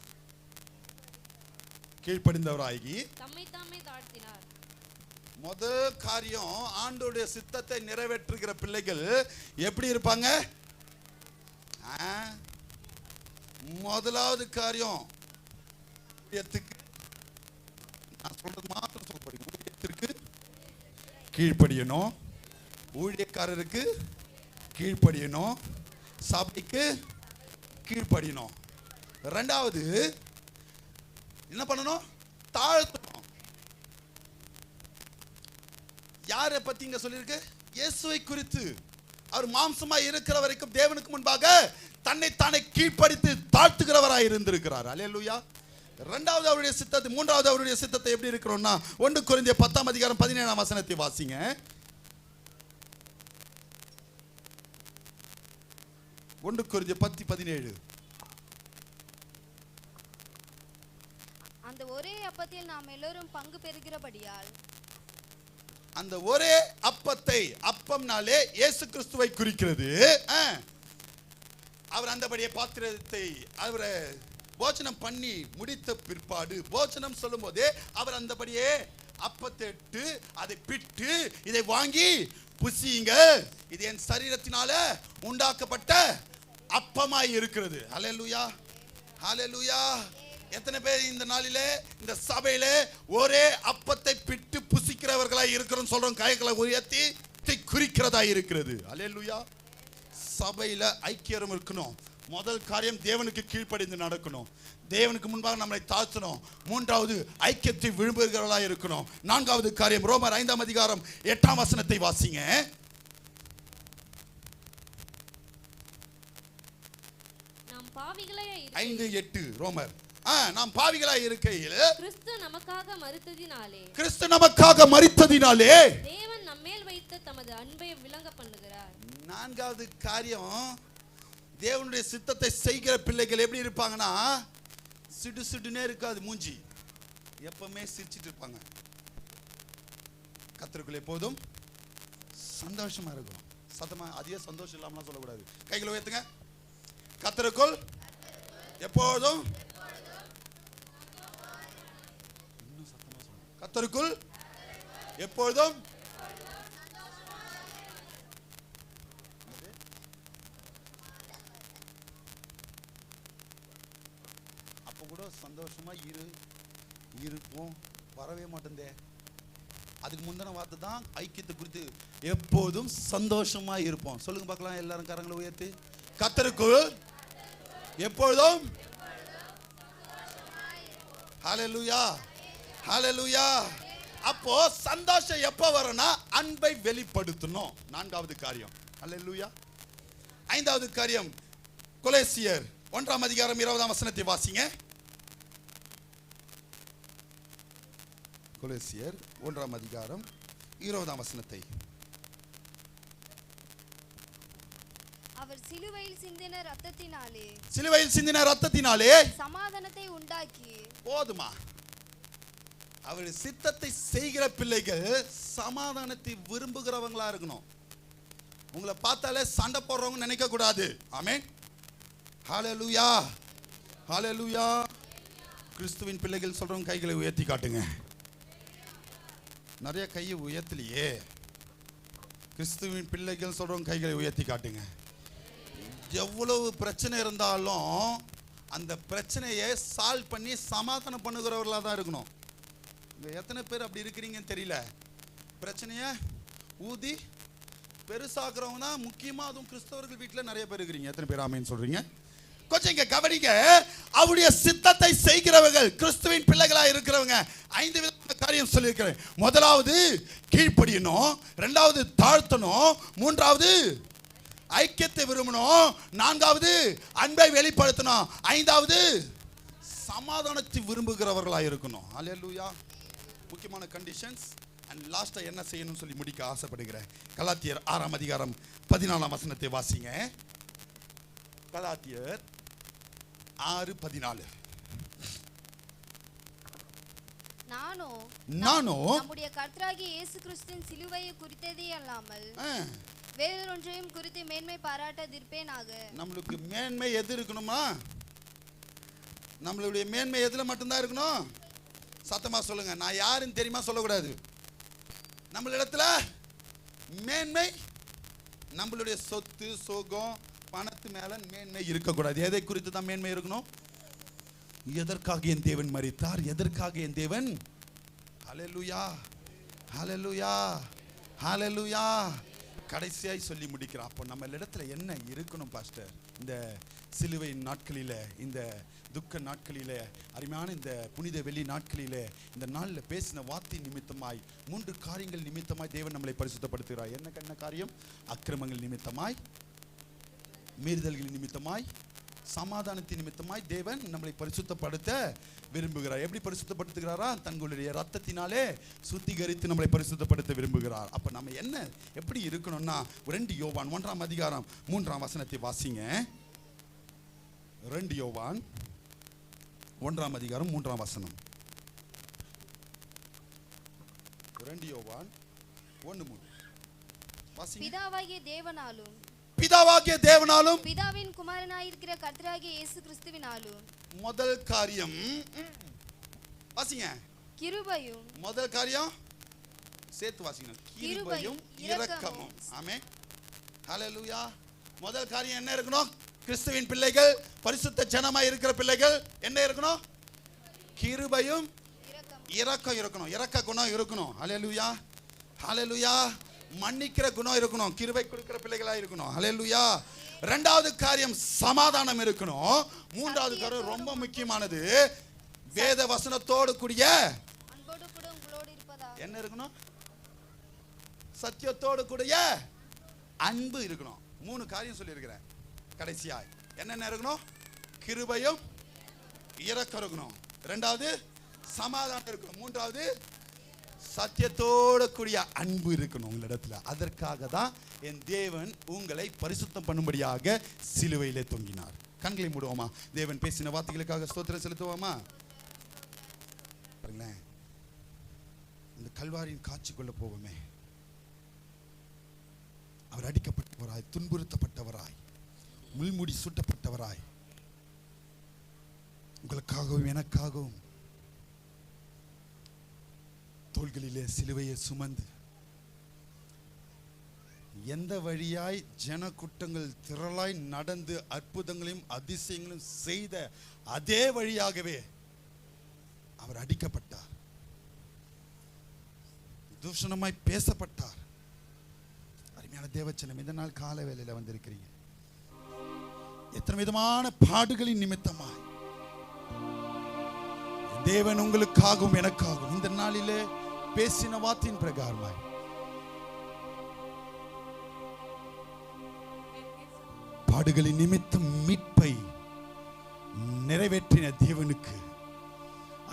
கீழ்ப்படிந்தவராகி தம்மை தாமே தாழ்த்தினார். முதல் காரியம், ஆண்டவருடைய சித்தத்தை நிறைவேற்றுகிற பிள்ளைகள் எப்படி இருப்பாங்க? முதலாவது காரியம் ஊழியத்துக்கு நான் சொல்றது மாத்திரம் சொல்ல போறீங்க. ஊழியத்திற்கு கீழ்ப்படியணும், ஊழியக்காரருக்கு கீழ்ப்படியணும், சபைக்கு கீழ்ப்படியணும். ரெண்டாவது என்ன பண்ணணும்? தாழ்த்தணும். யாரை பத்தி இங்க சொல்லியிருக்கு? இயேசுவை குறித்து. அவர் மாம்சமா இருக்கிற வரைக்கும் தேவனுக்கு முன்பாக தன்னை தானே கீழ்ப்படுத்தி தாழ்த்துகிறவராய் இருந்திருக்கிறார். அல்லேலூயா. இரண்டாவது அவருடைய சித்தத்தை, மூன்றாவது அவருடைய சித்தத்தை எப்படி இருக்கிறோம்னா 1 கொரிந்தியர் 10:17 வாசிங்க. 1 கொரிந்தியர் 10:17. அந்த ஒரே அப்பத்தில் நாம் எல்லோரும் பங்கு பெறுகிறபடியால். அந்த ஒரே அப்பத்தை, அப்பம்னாலே இயேசு கிறிஸ்துவை குறிக்கிறது. அவர் அந்தபடியே பாத்திரத்தை அவரை போஜனம் பண்ணி முடித்த பிற்பாடு, போஜனம் சொல்லும் போதே அவர் அந்தபடியே அப்பத்தை எடுத்து அதை பிட்டு, இதை வாங்கி புசியுங்க, இது என் சரீரத்தினால உண்டாக்கப்பட்ட அப்பமாய் இருக்கிறது. ஹல்லேலூயா, ஹல்லேலூயா. எத்தனை பேர் இந்த நாளிலே இந்த சபையிலே ஒரே அப்பத்தை பிட்டு புசிக்கிறவர்களாய் இருக்கிறோம் சொல்றோம்? கைகளை உயர்த்தி குறிக்கிறதா இருக்கிறது. அல்லேலூயா. சபையில ஐக்கியம் இருக்கணும். முதல் காரியம் தேவனுக்கு கீழ்ப்படிந்து நடக்கணும், தேவனுக்கு முன்பாக நம்மை தாழ்த்தணும். மூன்றாவது ஐக்கியத்தை விரும்புகிறவர்களாய் இருக்கணும். நான்காவது காரியம் ரோமர் 5:8 வாசிங்க. நாம் பாவிகளாய் 5:8 ரோமர். நாம் பாவிகளாய் இருக்கையில் கிறிஸ்து நமக்காக மரித்ததினாலே, கிறிஸ்து நமக்காக மரித்ததினாலே தேவன் நம்மேல் வைத்த தமது அன்பை விளங்க பண்ணுகிறார். நான்காவது காரியம், தேவனுடைய சித்தத்தை செய்கிற பிள்ளைகள் எப்படி இருப்பாங்கன்னா, சிடு சிடுனே இருக்காது மூஞ்சி, எப்பவுமே சிரிச்சிட்டு இருப்பாங்க. கர்த்தருக்குள் எப்போதும் சந்தோஷமா இருக்கும். சத்தமா அதிக சந்தோஷம் இல்லாம சொல்லக்கூடாது. கைகளை உயர்த்துங்க. கர்த்தருக்குள் எப்போதும், கர்த்தருக்குள் எப்பொழுதும் அப்ப கூட சந்தோஷமா இருப்போம், வரவே மாட்டேந்தே. அதுக்கு முந்தின வார்த்தை தான் ஐக்கியத்தை குறித்து, எப்போதும் சந்தோஷமா இருப்போம். சொல்லுங்க பார்க்கலாம் எல்லாரும் கரங்களை உயர்த்தி. கர்த்தருக்குள் எப்பொழுதும். ஹல்லேலூயா, ஹல்லேலூயா. அப்போ சந்தோஷம் எப்போ வரும்னா அன்பை வெளிப்படுத்தணும். நான்காவது காரியம். ஹல்லேலூயா. ஐந்தாவது காரியம் கொலோசியர் 1:20 வாசிங்க. கொலோசியர் 1:20. அவர் சிலுவையில் சிந்தின இரத்தத்தினாலே, சிலுவையில் சிந்தின இரத்தத்தினாலே சமாதானத்தை உண்டாக்கி. போதுமா? அவர் சித்தத்தை செய்கிற பிள்ளைகள் சமாதானத்தை விரும்புகிறவங்களா இருக்கணும். உங்களை பார்த்தாலே சண்டை போடுறவங்க நினைக்க கூடாது. ஆமென். ஹல்லேலூயா, ஹல்லேலூயா. கிறிஸ்துவின் பிள்ளைகள் சொல்றவங்க கைகளை உயர்த்தி காட்டுங்க. நிறைய கையை உயர்த்தலையே. கிறிஸ்துவின் பிள்ளைகள் சொல்றவங்க கைகளை உயர்த்தி காட்டுங்க. எவ்வளவு பிரச்சனை இருந்தாலும் அந்த பிரச்சனையை சால்வ் பண்ணி சமாதானம் பண்ணுகிறவர்களாக தான் இருக்கணும். எத்தனை பேர் அப்படி இருக்கிறீங்கன்னு தெரியல. பிரச்சனையை ஊதி பெருசாக்குறவங்க தான் முக்கியமாக, அதுவும் கிறிஸ்தவர்கள் வீட்டில் நிறைய பேர் இருக்கிறீங்க. எத்தனை பேர் ஆமேன்னு சொல்றீங்க? கொஞ்சம் இங்க கவனிங்க. அவருடைய சித்தத்தை செய்கிறவர்கள் கிறிஸ்துவின் பிள்ளைகளா இருக்கிறவங்க 5 விதமான காரியம் சொல்லியிருக்கிறேன். முதலாவது கீழ்ப்படியணும், இரண்டாவது தாழ்த்தணும், மூன்றாவது ஐக்கியத்தை விரும்பணும், நான்காவது அன்பை வெளிப்படுத்தணும், ஐந்தாவது சமாதானத்தை விரும்புகிறவர்களாக இருக்கணும். அல்லேலூயா. முக்கியமான கண்டிஷன்ஸ். அண்ட் லாஸ்டா என்ன செய்யணும்னு சொல்லி முடிக்க ஆசைப்படுகிறேன். கலாத்தியர் 6:14 வாசிங்க. கலாத்தியர் 6:14. நானோ நம்முடைய கர்த்தராகிய இயேசு கிறிஸ்துவின் சிலுவையை குறித்ததே அல்லாமல் வேறொன்றையும் குறித்து மேன்மை பாராட்டாதிருப்பேனாக. நம்மளுக்கு மேன்மை எது இருக்கணுமா? நம்மளுடைய மேன்மை எதுல மட்டும்தான் இருக்கணும்? சத்தமா சொல்லுங்க. நான் யாருன்னு தெரியுமா சொல்லக்கூடாது. நம்மளிடத்துல மேன்மை நம்மளுடைய சொத்து சோகம் பணத்து மேல மேன்மை இருக்கக்கூடாது. எதை குறித்து தான் மேன்மை இருக்கணும்? எதற்காக என் தேவன் மரித்தார்? எதற்காக என் தேவன்? ஹல்லேலூயா, ஹல்லேலூயா, ஹல்லேலூயா. கடைசியாய் சொல்லி முடிக்கிறார். அப்போ நம்ம இடத்துல என்ன இருக்கணும் பாஸ்டர்? இந்த சிலுவை நாட்களில, இந்த துக்க நாட்களில, அருமையான இந்த புனித வெள்ளி நாட்களில, இந்த நாளில் பேசின வார்த்தை நிமித்தமாய் 3 காரியங்கள் நிமித்தமாய் தேவன் நம்மளை பரிசுத்தப்படுத்துகிறார். என்ன காரியம்? அக்கிரமங்கள் நிமித்தமாய், மீறுதல்கள் நிமித்தமாய், சமாதானத்தின் நிமித்தமாய் தேவன் நம்மளை பரிசுத்தப்படுத்த விரும்புகிறார். எப்படி பரிசுத்தப்படுத்துகிறாரா? தங்களுடைய ரத்தத்தினாலே சுத்திகரித்து நம்மளை பரிசுத்தப்படுத்த விரும்புகிறார். அப்ப நம்ம என்ன எப்படி இருக்கணும்னா, 2 யோவான் 1ஆம் அதிகாரம் 3ஆம் வசனத்தை வாசிங்க. 2 யோவான் 1ஆம் அதிகாரம் 3ஆம் வசனம். 2 யோவான் 1:3 வாசிங்க. பிதாவாகிய தேவனாலும் பிதாவின் குமாரனாயிருக்கிற கர்த்தராகிய இயேசு கிறிஸ்துவினாலும். முதல் காரியம் வாசிங்க. கிருபையும். முதல் காரியம் சேர்த்து வாசிங்க. கிருபையும் இரக்கமும். ஆமென், ஹல்லேலூயா. முதல் காரியம் என்ன இருக்கணும்? கிறிஸ்துவின் பிள்ளைகள், பரிசுத்த ஜனமாய் இருக்கிற பிள்ளைகள் என்ன இருக்கணும்? கிருபையும் இரக்கம் இருக்கணும். இரக்க குணம் இருக்கணும். ஹல்லேலூயா, ஹல்லேலூயா. மன்னிக்கிற குணம் இருக்கணும். கிருபை கொடுக்கிற பிள்ளைகளா இருக்கணும். ஹல்லேலூயா. 2வது காரியம் சமாதானம் இருக்கணும். 3வது காரியம் ரொம்ப முக்கியமானது, வேத வசனத்தோடு கூடிய என்ன இருக்கணும்? சத்தியத்தோடு கூடிய அன்பு இருக்கணும். 3 காரியம் சொல்லி இருக்கிறேன். கடைசியா என்னென்ன இருக்கணும்? கிருபையும் இரக்கம் இருக்கணும். 2வது சமாதானம் இருக்கணும். 3வது சத்தியத்தோடு கூடிய அன்பு இருக்கணும் உங்களிடத்துல. அதற்காக தான் என் தேவன் உங்களை பரிசுத்தம் பண்ணும்படியாக சிலுவையிலே தொங்கினார். கண்களை மூடுவோமா? தேவன் பேசின வார்த்தைகளுக்காக ஸ்தோத்திரம் செலுத்துவோமா? பாருங்களேன், இந்த கல்வாரியின் காட்சிக்குள்ள போவோமே. அவர் அடிக்கப்பட்டவராய், துன்புறுத்தப்பட்டவராய், முள்முடி சூட்டப்பட்டவராய், உங்களுக்காகவும் எனக்காகவும் தோள்களிலே சிலுவையை சுமந்து, எந்த வழியாய் ஜன கூட்டங்கள் திரளாய் நடந்து அற்புதங்களையும் அதிசயங்களும் செய்த அதே வழியாகவே அவர் அடிக்கப்பட்டார், தூஷணமாய் பேசப்பட்டார். அருமையான தேவச்சனம், இந்த நாள் கால வேளையில வந்திருக்கிறீங்க. எத்தனை விதமான பாடுகளின் நிமித்தமாய் தேவன் உங்களுக்காகவும் எனக்காகவும் இந்த நாளிலே பேசின வார்த்தையின் பிரகாரமாய் பாடுகளின் நிமித்தம் மீட்பை நிறைவேற்றின தேவனுக்கு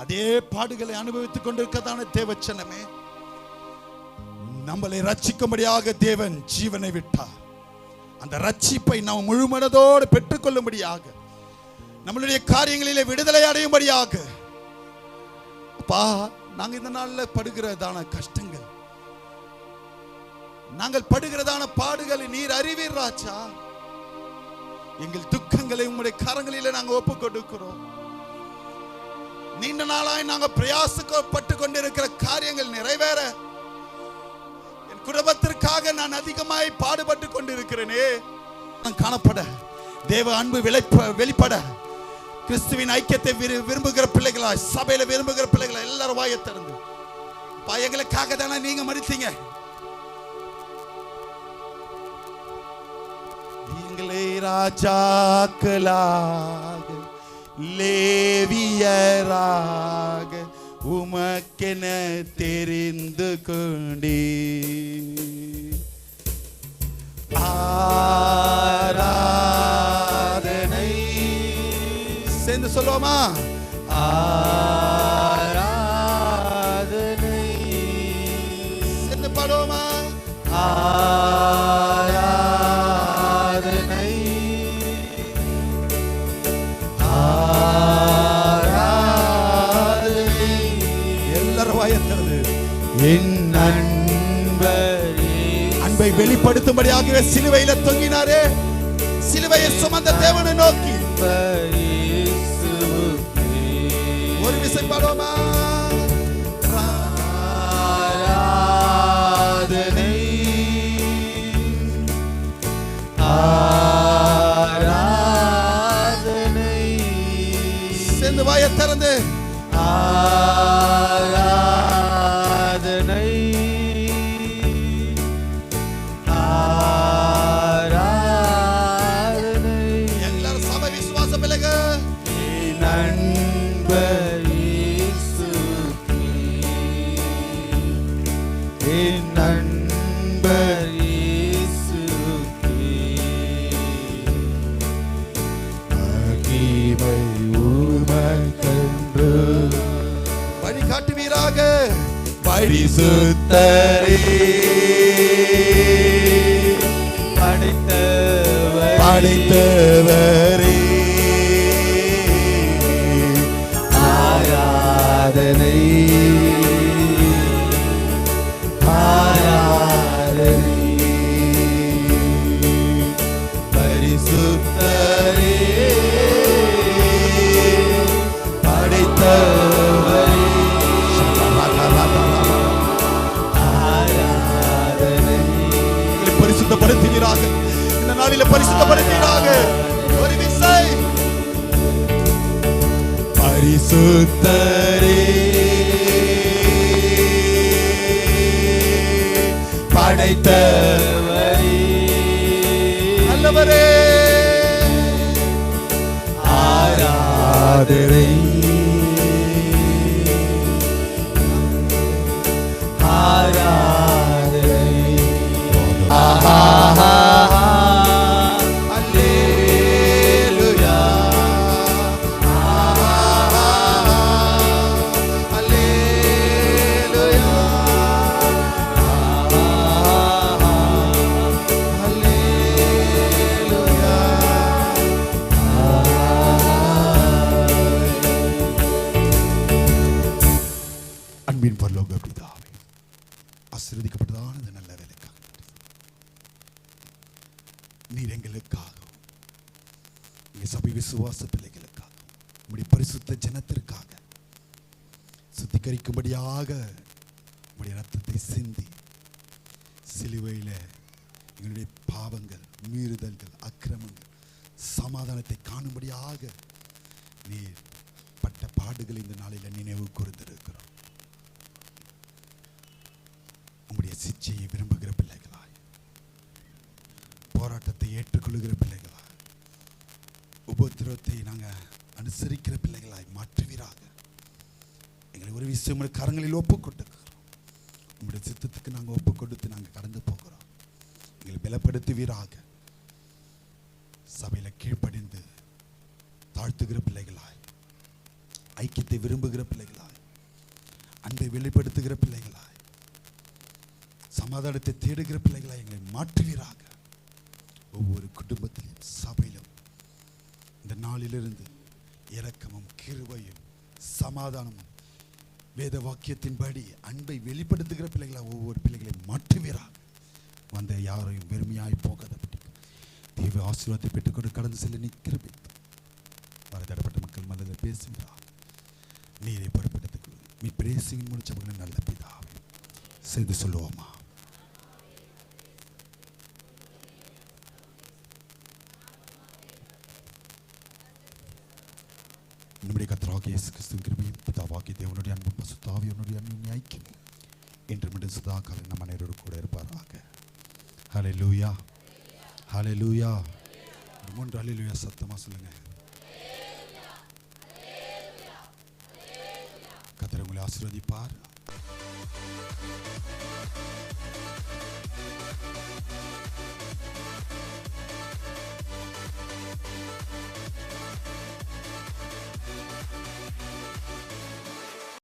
அதே பாடுகளை அனுபவித்துக் கொண்டிருக்கதான தேவச்சனமே, நம்மளை ரட்சிக்கும்படியாக தேவன் ஜீவனை விட்டார். அந்த ரட்சிப்பை நாம் முழுமனதோடு பெற்றுக்கொள்ளும்படியாக, நம்மளுடைய காரியங்களிலே விடுதலை அடையும்படியாக, அப்பா, நாங்கள் இந்த நாளில் படுகிறதான கஷ்டங்கள், நாங்கள் படுகிறதான பாடுகளை நீர் அறிவீர் ராஜா. எங்கள் துக்கங்களை உங்களுடைய கரங்களிலே நாங்கள் ஒப்புக் கொடுக்கிறோம். நீண்ட நாளாய் நாங்கள் பிரயாசப்பட்டு கொண்டிருக்கிற காரியங்கள் நிறைவேற, என் குடும்பத்திற்காக நான் அதிகமாய் பாடுபட்டு கொண்டிருக்கிறேனே, காணப்பட தேவ அன்பு வெளிப்பட, கிறிஸ்துவின் ஐக்கியத்தை விரும்புகிற பிள்ளைகளா, சபையில விரும்புகிற பிள்ளைகளா எல்லாரும் வாயை திறந்து, எங்களுக்காக தானே நீங்க மரித்தீங்க, எங்களை ராஜாக்களாக லேவியராக உமக்கென தெரிந்து கொண்டே, ஆராதனை சேர்ந்து சொல்லுவோமா? ஆராதனை சேர்ந்து பாடுவோமா? ஆராதனை ஆராதனை எல்லாரும் வாயத்தது. என் அன்பை வெளிப்படுத்தும்படியாகவே சிலுவையில தொங்கினாரே, சிலுவையை சுமந்த தேவனை நோக்கி ஒரு விசை பாடுவோமா? ஆராதனை ஆராதனை சேர்ந்து வாயை பரிசுத்தரே படைத்தவரே ஆராதனை ஆராதனை பரிசுத்தரே படைத்தவரே ஆராதனை பரிசுத்தப்படுத்துவீராக. இந்த நாளில பரிசுத்தப்படுத்துவீராக. ஒரு விசை பரிசுத்தரே படைத்தவரே நல்லவரே ஆராதனை ஆராதனை ஆஹா அல்லேலூயா அல்லேலூயா அல்லேலூயா அன்பின் பரலோக பிதாவே, ஆசீர்வதிக்கப்பட்டதான இந்த நல்ல வேலைக்காக நீர் எங்களுக்காகவும் எங்கள் சபை விசுவாச பிள்ளைகளுக்காக உம்முடைய பரிசுத்த ஜனத்திற்காக சுத்திகரிக்கும்படியாக உம்முடைய ரத்தத்தை சிந்தி சிலுவையில எங்களுடைய பாவங்கள், மீறுதல்கள், அக்கிரமங்கள், சமாதானத்தை காணும்படியாக நீர் பட்ட பாடுகள் இந்த நாளில் நினைவு கூர்ந்திருக்கிறோம். உம்முடைய சிச்சையை விரும்புகிற பிள்ளைகளாய், போராட்டத்தை ஏற்றுக்கொள்ளுகிற பிள்ளைகளாய், உபத்திரவத்தை நாங்கள் அனுசரிக்கிற பிள்ளைகளாய் மாற்றுவீராக. எங்களை ஒரு விஷயம் உங்களுடைய கரங்களில் ஒப்புக் கொடுக்கிறோம். உங்களுடைய சித்தத்துக்கு நாங்கள் ஒப்புக் கொடுத்து நாங்கள் கடந்து போகிறோம். எங்களை பலப்படுத்துவீராக. சபையில கீழ்ப்படிந்து தாழ்த்துகிற பிள்ளைகளாய், ஐக்கியத்தை விரும்புகிற பிள்ளைகளாய், அன்பை வெளிப்படுத்துகிற பிள்ளைகளாய், சமாதானத்தை தேடுகிற பிள்ளைகளாய் எங்களை மாற்றுவீராக. ஒவ்வொரு குடும்பத்திலும் சபையிலும் இந்த நாளிலிருந்து இரக்கமும் கிருபையும் சமாதானமும் வேத வாக்கியத்தின்படி அன்பை வெளிப்படுத்துகிற பிள்ளைகளாய் ஒவ்வொரு பிள்ளைகளையும் மாற்றுவீராக. வந்த யாரையும் வெறுமையாய் போகாதபடி தேவ ஆசீர்வாதத்தை பெற்றுக்கொண்டு கடந்து செல்ல நிற்கிற வரதடப்பட்ட மக்கள் மனதில் பேசுகிறார். நீரை பொறுப்படுத்திக் கொள்ளும். நீ பிரேசிங் முடிச்சவங்க நல்ல பிதாவே செய்து சொல்லுவோமா? நம்முடைய கர்த்தராகிய இயேசு கிறிஸ்துவின் கிருபையும் பிதாவாகிய தேவனுடைய அன்பும் பரிசுத்த ஆவியானவருடைய அன்பின் ஐக்கியமும் என்றும் சதா காலம் நம் அனைவரோடு கூட இருப்பாராக. ஹல்லேலூயா, ஹல்லேலூயா. ஒரு 3 ஹல்லேலூயா சத்தமா சொல்லுங்க. கர்த்தர் உங்களை ஆசீர்வதிப்பார்.